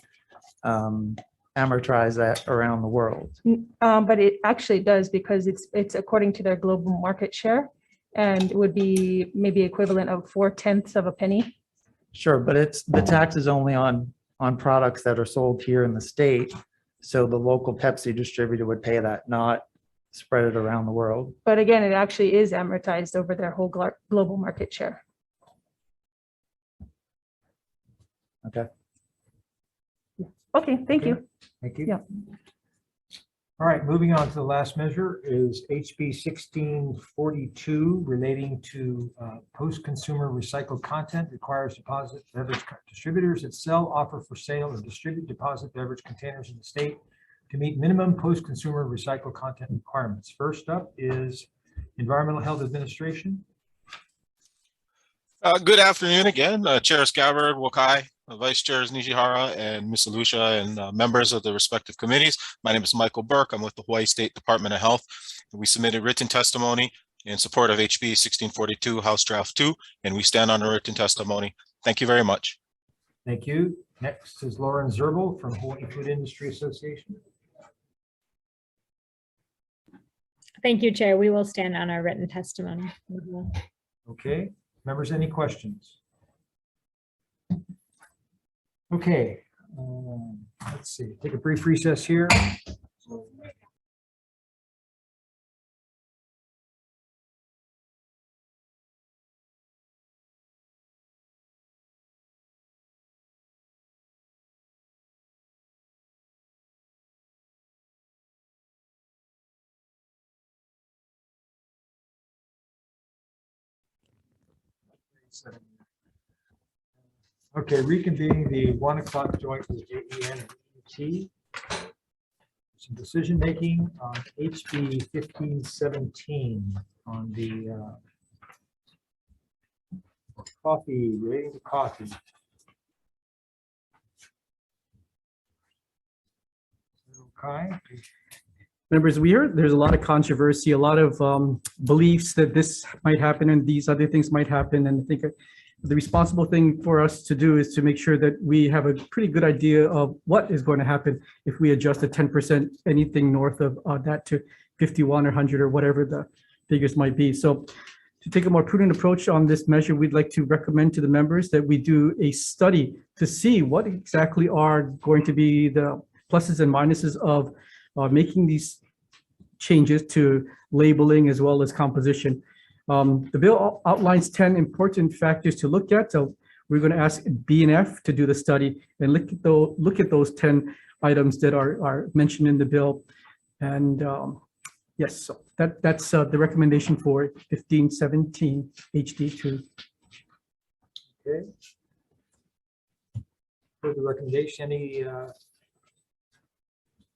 S10: amortize that around the world.
S19: But it actually does because it's according to their global market share, and it would be maybe equivalent of 4/10 of a penny.
S10: Sure, but the tax is only on products that are sold here in the state. So the local Pepsi distributor would pay that, not spread it around the world.
S19: But again, it actually is amortized over their whole global market share.
S10: Okay.
S19: Okay, thank you.
S1: Thank you.
S19: Yeah.
S1: All right, moving on to the last measure is HB 1642 relating to post-consumer recycled content requires deposit beverage distributors that sell, offer for sale, or distribute deposit beverage containers in the state to meet minimum post-consumer recycled content requirements. First up is Environmental Health Administration.
S16: Good afternoon again, Chair Gabbard, Wakai, Vice Chairs Nishihara and Ms. Alusha, and members of the respective committees. My name is Michael Burke. I'm with the Hawaii State Department of Health. We submitted written testimony in support of HB 1642 House Draft 2, and we stand on our written testimony. Thank you very much.
S1: Thank you. Next is Lauren Zerbel from Hawaii Food Industry Association.
S2: Thank you, Chair. We will stand on our written testimony.
S1: Okay, members, any questions? Okay, let's see, take a brief recess here. Okay, reconvening the 1 o'clock joint with AEN-EET. Some decision making on HB 1517 on the coffee, relating to coffee. Okay.
S7: Members, there's a lot of controversy, a lot of beliefs that this might happen and these other things might happen. And I think the responsible thing for us to do is to make sure that we have a pretty good idea of what is going to happen if we adjust the 10%, anything north of that to 51 or 100 or whatever the figures might be. So to take a more prudent approach on this measure, we'd like to recommend to the members that we do a study to see what exactly are going to be the pluses and minuses of making these changes to labeling as well as composition. The bill outlines 10 important factors to look at. So we're going to ask B&F to do the study and look at those 10 items that are mentioned in the bill. And yes, so that's the recommendation for 1517 HD2.
S1: Okay. For the recommendation, any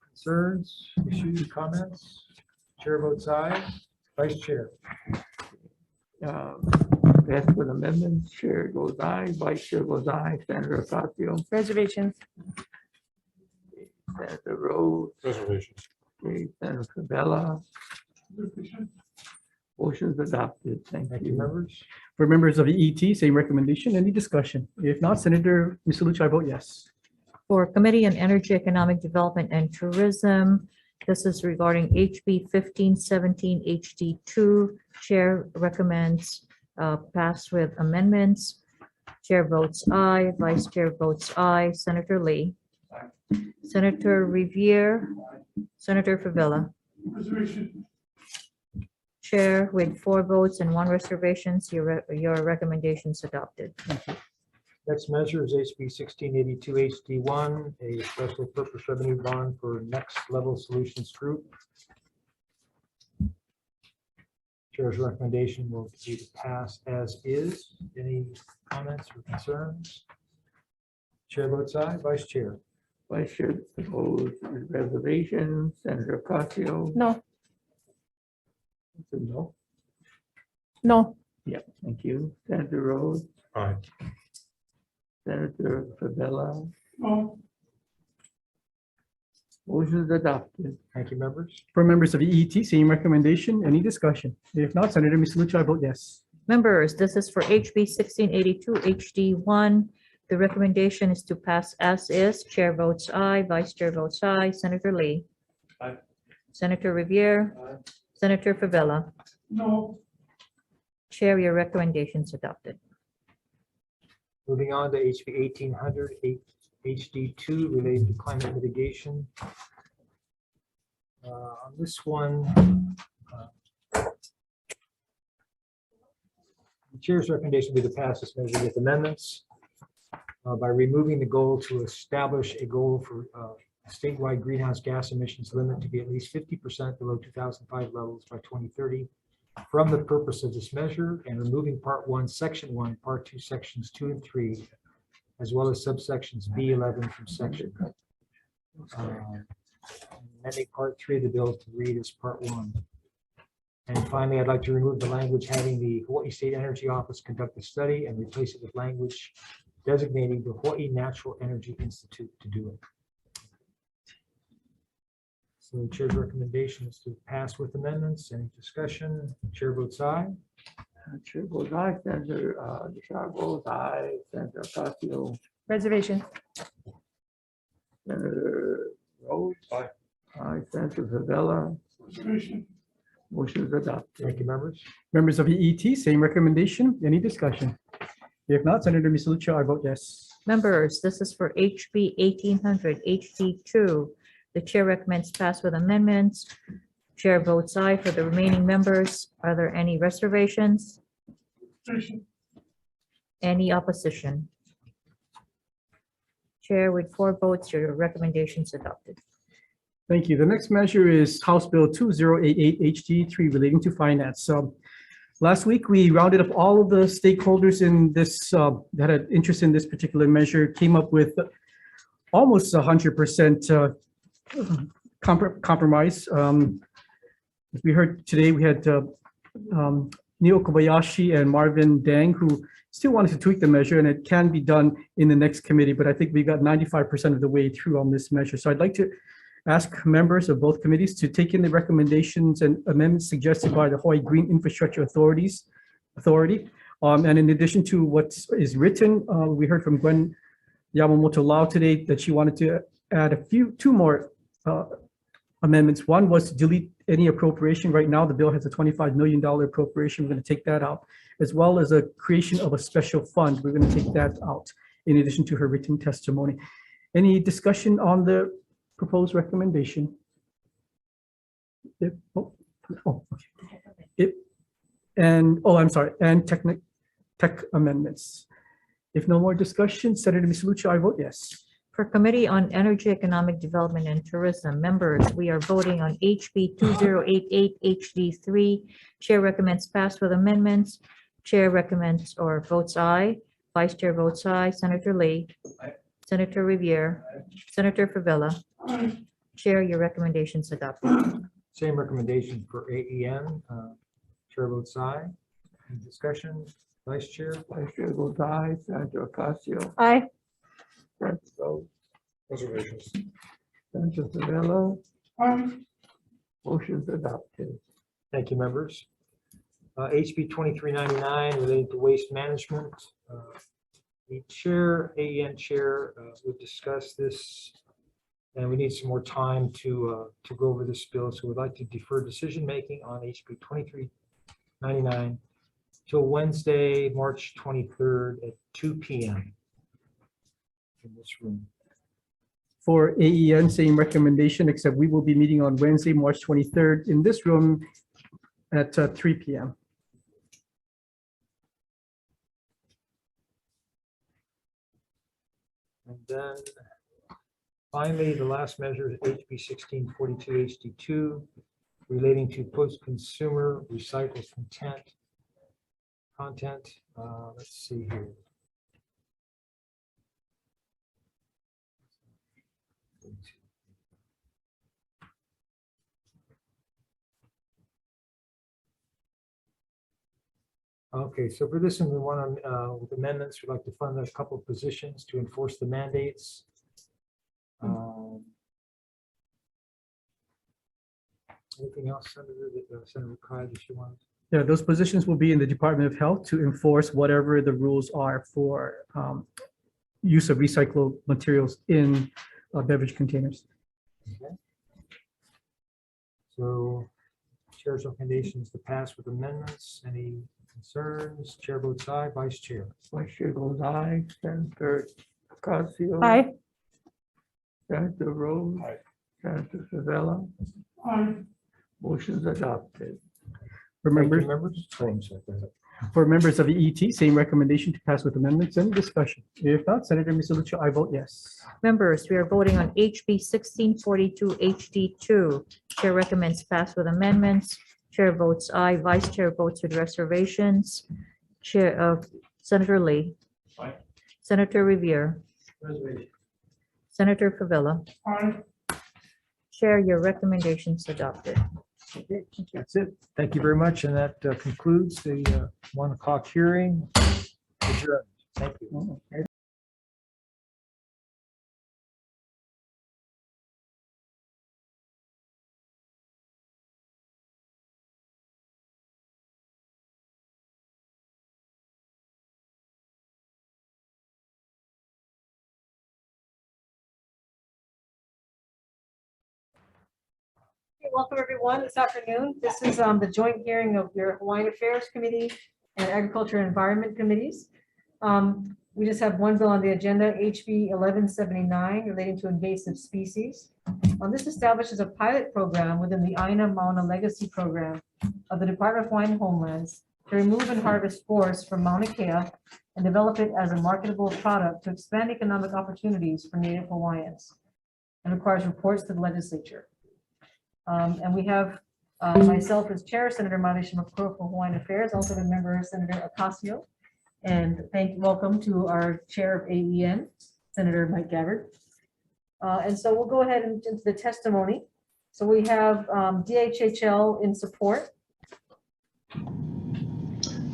S1: concerns, issues, comments? Chair votes aye. Vice Chair.
S20: As for the amendments, Chair goes aye, Vice Chair goes aye, Senator Ocasio.
S19: Reservations.
S20: Senator Rhodes.
S21: Reservations.
S20: Okay, Senator Cabela. Motion's adopted. Thank you.
S1: Members.
S7: For members of the ET, same recommendation. Any discussion? If not, Senator Misalucha, I vote yes.
S11: For Committee on Energy, Economic Development and Tourism, this is regarding HB 1517 HD2. Chair recommends pass with amendments. Chair votes aye, Vice Chair votes aye. Senator Lee. Senator Revere, Senator Favela. Chair with 4 votes and 1 reservations, your recommendations adopted.
S1: Next measure is HB 1682 HD1, a special purpose revenue bond for Next Level Solutions Group. Chair's recommendation will be to pass as is. Any comments or concerns? Chair votes aye. Vice Chair.
S20: Vice Chair opposed, reservations, Senator Ocasio.
S19: No,
S20: No.
S19: no,
S20: Yep, thank you. Senator Rhodes,
S1: Aye.
S20: Senator Favela,
S7: No.
S20: motion is adopted.
S1: Thank you, members.
S7: For members of the EET, same recommendation. Any discussion? If not, Senator Misalucha, I vote yes.
S11: Members, this is for HB 1682 HD1. The recommendation is to pass as is. Chair votes aye, Vice Chair votes aye. Senator Lee.
S1: Aye.
S11: Senator Revere. Senator Favela.
S7: No.
S11: Chair, your recommendations adopted.
S1: Moving on to HB 1800 HD2 related to climate mitigation. On this one, the chair's recommendation would be to pass this measure with amendments by removing the goal to establish a goal for statewide greenhouse gas emissions limit to be at least 50% below 2005 levels by 2030 from the purpose of this measure, and removing Part 1, Section 1, Part 2, Sections 2 and 3, as well as subsections B11 from section. Amending Part 3 of the bill to read as Part 1. And finally, I'd like to remove the language having the Hawaii State Energy Office conduct a study and replace it with language designating the Hawaii Natural Energy Institute to do it. So the chair's recommendation is to pass with amendments. Any discussion? Chair votes aye.
S20: Chair votes aye, Senator Deschamps votes aye, Senator Ocasio,
S19: reservation.
S20: Senator Rhodes. Aye. Aye, Senator Favela. Motion is adopted.
S1: Thank you, members.
S7: Members of the EET, same recommendation. Any discussion? If not, Senator Misalucha, I vote yes.
S11: Members, this is for HB 1800 HD2. The chair recommends pass with amendments. Chair votes aye for the remaining members. Are there any reservations? Any opposition? Chair with 4 votes, your recommendations adopted.
S7: Thank you. The next measure is House Bill 2088 HD3 relating to finance. So last week, we rounded up all of the stakeholders in this that had interest in this particular measure, came up with almost 100% compromise. As we heard today, we had Neo Kobayashi and Marvin Dang, who still wanted to tweak the measure, and it can be done in the next committee, but I think we got 95% of the way through on this measure. So I'd like to ask members of both committees to take in the recommendations and amendments suggested by the Hawaii Green Infrastructure Authority. And in addition to what is written, we heard from Gwen Yamamoto Lau today that she wanted to add two more amendments. One was to delete any appropriation. Right now, the bill has a $25 million appropriation. We're going to take that out, as well as a creation of a special fund. We're going to take that out in addition to her written testimony. Any discussion on the proposed recommendation? And tech amendments. If no more discussion, Senator Misalucha, I vote yes.
S11: For Committee on Energy, Economic Development and Tourism, members, we are voting on HB 2088 HD3. Chair recommends pass with amendments. Chair recommends or votes aye. Vice Chair votes aye. Senator Lee.
S1: Aye.
S11: Senator Revere. Senator Favela. Chair, your recommendations adopted.
S1: Same recommendation for AEN. Chair votes aye. Any discussion? Vice Chair?
S20: Vice Chair votes aye, Senator Ocasio.
S19: Aye.
S20: Senator Rhodes.
S1: Reservations.
S20: Senator Favela. Motion's adopted.
S1: Thank you, members. HB 2399 related to waste management. The chair, AEN chair, would discuss this, and we need some more time to go over this bill. So we'd like to defer decision-making on HB 2399 till Wednesday, March 23rd at 2 p.m. in this room.
S7: For AEN, same recommendation, except we will be meeting on Wednesday, March 23rd in this room at 3 p.m.
S1: And then finally, the last measure is HB 1642 HD2 relating to post-consumer recycled content. Let's see here. Okay, so for this one, we want to, with amendments, we'd like to fund a couple of positions to enforce the mandates. Anything else, Senator, that Senator Clyde, that you want?
S7: Yeah, those positions will be in the Department of Health to enforce whatever the rules are for use of recycled materials in beverage containers.
S1: Okay. So Chair's recommendation is to pass with amendments. Any concerns? Chair votes aye. Vice Chair.
S20: Vice Chair goes aye. Senator Ocasio.
S19: Aye.
S20: Senator Rose.
S12: Aye.
S20: Senator Favela.
S12: Aye.
S20: Motion's adopted.
S7: For
S1: Thank you,
S7: members,
S1: members. Oh, I'm sorry, go ahead.
S7: for members of the EET, same recommendation to pass with amendments. Any discussion? If not, Senator Misalucha, I vote yes.
S11: Members, we are voting on HB 1642 HD2. Chair recommends pass with amendments. Chair votes aye. Vice Chair votes with reservations. Chair, Senator Lee.
S12: Aye.
S11: Senator Revere.
S12: Reservation.
S11: Senator Favela.
S12: Aye.
S11: Chair, your recommendation is adopted.
S1: Okay, that's it. Thank you very much. And that concludes the 1 o'clock hearing. Adjourned. Thank you.
S19: Welcome, everyone, this afternoon. This is the joint hearing of your Hawaiian Affairs Committee and Agriculture and Environment Committees. We just have one bill on the agenda, HB 1179, relating to invasive species. This establishes a pilot program within the Aina Mauna Legacy Program of the Department of Hawaiian Homelands to remove and harvest forests from Mauna Kea and develop it as a marketable product to expand economic opportunities for Native Hawaiians, and requires reports to the legislature. And we have myself as chair, Senator Malish Makuro for Hawaiian Affairs, also the member, Senator Ocasio. And welcome to our chair of AEN, Senator Mike Gabbard. And so we'll go ahead into the testimony. So we have DHHL in support.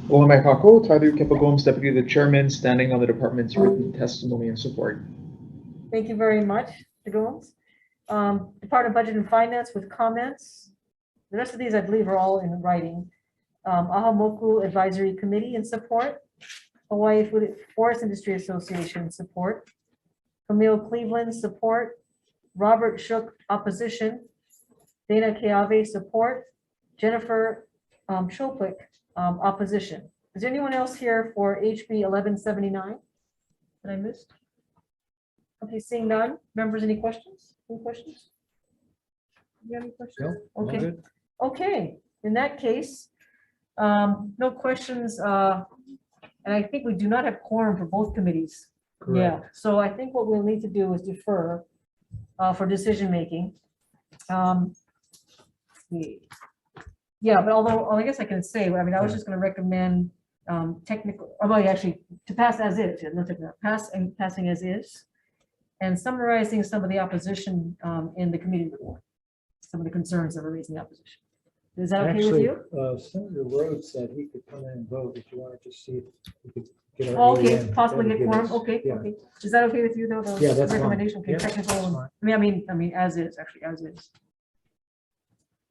S4: Olamai Kako, Tadu Kepagomes, Deputy the Chairman, standing on the department's written testimony and support.
S19: Thank you very much, Mr. Gomes. Department of Budget and Finance with comments. The rest of these, I believe, are all in writing. Ahamoku Advisory Committee in support. Hawaii Food Forest Industry Association support. Camille Cleveland support. Robert Shook opposition. Dana Keave support. Jennifer Shoplik opposition. Is there anyone else here for HB 1179 that I missed? Okay, seeing none. Members, any questions? Any questions? You have any questions?
S1: No, all
S19: Okay.
S1: good.
S19: Okay, in that case, no questions. And I think we do not have quorum for both committees. Yeah,
S1: Correct.
S19: so I think what we'll need to do is defer for decision-making. Yeah, but although, I guess I can say, I mean, I was just gonna recommend technical, well, actually, to pass as is, no technical, passing as is, and summarizing some of the opposition in the committee report, some of the concerns that were raised in the opposition. Is that okay with
S1: Actually,
S19: you?
S1: Senator Rhodes said he could come in and vote if you want to just see if we could get our.
S19: Oh, okay,
S1: AEN.
S19: possibly
S1: That'd
S19: get
S1: give
S19: quorum,
S1: us-
S19: okay,
S1: yeah.
S19: okay. Is that okay with you, though? the
S1: Yeah, that's fine.
S19: Recommendation, okay,
S1: Yeah,
S19: technical,
S1: that's
S19: and-
S1: fine.
S19: I mean, as is, actually, as is.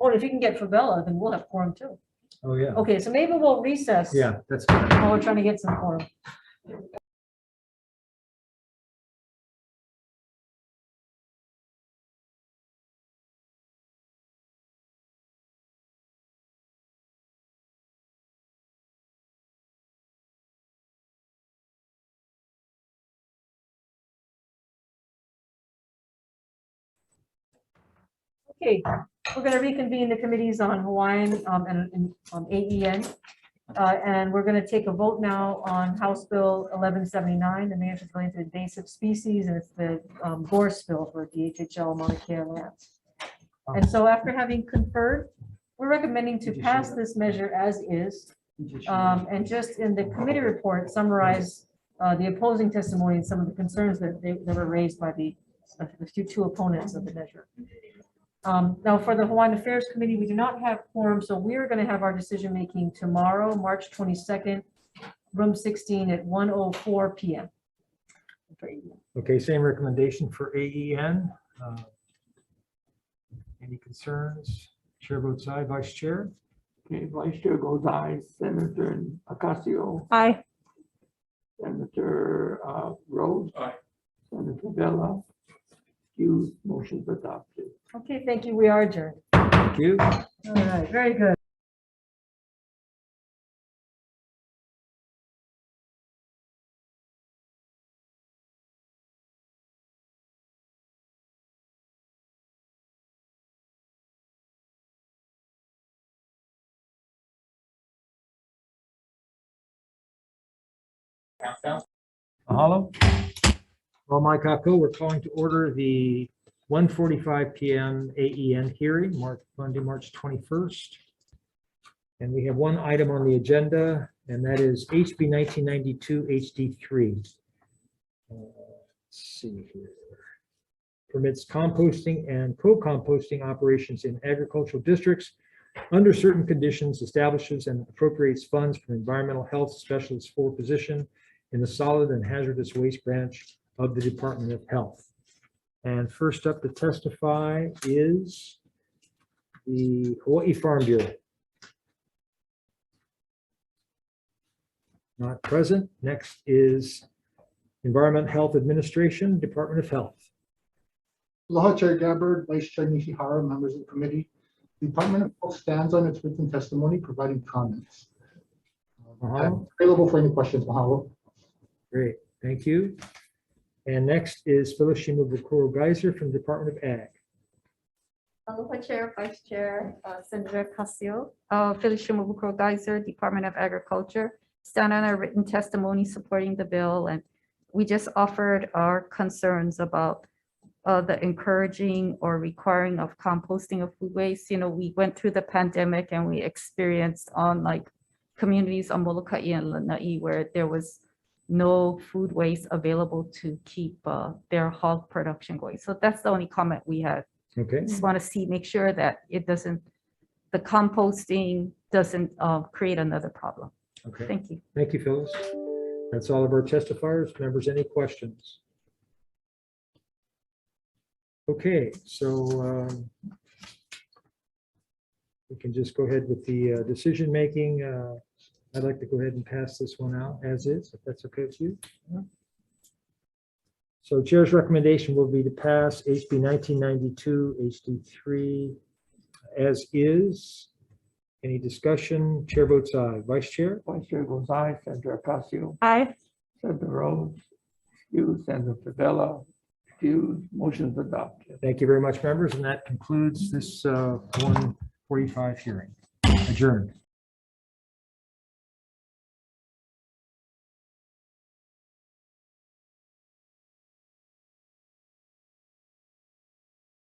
S19: Oh, and if you can get Favela, then we'll have quorum too.
S1: Oh, yeah.
S19: Okay, so maybe we'll recess.
S1: Yeah, that's fine.
S19: While we're trying to get some quorum. Okay, we're going to reconvene the committees on Hawaiian and on AEN. And we're going to take a vote now on House Bill 1179, the mayor's related to invasive species, and it's the gorse bill for DHHL Mauna Kea lands. And so after having conferred, we're recommending to pass this measure as is. And just in the committee report, summarize the opposing testimony and some of the concerns that were raised by the two opponents of the measure. Now, for the Hawaiian Affairs Committee, we do not have quorum, so we are going to have our decision making tomorrow, March 22nd, room 16 at 1:04 p.m.
S1: Okay, same recommendation for AEN. Any concerns? Chair votes aye. Vice Chair?
S20: Okay, Vice Chair goes aye. Senator Ocasio.
S19: Aye.
S20: Senator Rhodes. Aye. Senator Vela. Excused, motion adopted.
S19: Okay, thank you. We are adjourned.
S1: Thank you.
S19: All right, very good.
S1: Mahalo. Well, Mike Kako, we're calling to order the 1:45 p.m. AEN hearing, Monday, March 21st. And we have one item on the agenda, and that is HB 1992 HD3. Let's see here. Permits composting and co-composting operations in agricultural districts under certain conditions, establishes and appropriates funds from environmental health specialist for position in the solid and hazardous waste branch of the Department of Health. And first up to testify is the Hawaii Farm Bureau. Not present. Next is Environment Health Administration, Department of Health.
S5: Aloha, Chair Gabbard, Vice Chair Nishihara, members of the committee. The Department of Health stands on its written testimony, providing comments. I'm available for any questions. Mahalo.
S1: Great, thank you. And next is Phyllis Shimabukuro Geyser from the Department of Ag.
S21: Aloha, Chair, Vice Chair, Senator Casio. Phyllis Shimabukuro Geyser, Department of Agriculture. Stand on our written testimony supporting the bill, and we just offered our concerns about the encouraging or requiring of composting of food waste. You know, we went through the pandemic and we experienced on like communities on Molokai and Lanai where there was no food waste available to keep their hog production going. So that's the only comment we had.
S1: Okay.
S21: Just want to make sure that it doesn't, the composting doesn't create another problem.
S1: Okay.
S21: Thank you.
S1: Thank you, Phyllis. That's all of our testifiers. Members, any questions? Okay, so we can just go ahead with the decision making. I'd like to go ahead and pass this one out as is, if that's okay with you. So Chair's recommendation will be to pass HB 1992 HD3 as is. Any discussion? Chair votes aye. Vice Chair?
S20: Vice Chair goes aye. Senator Ocasio.
S19: Aye.
S20: Senator Rhodes. Excused. Senator Vela. Excused. Motion is adopted.
S1: Thank you very much, members, and that concludes this 1:45 hearing. Adjourned.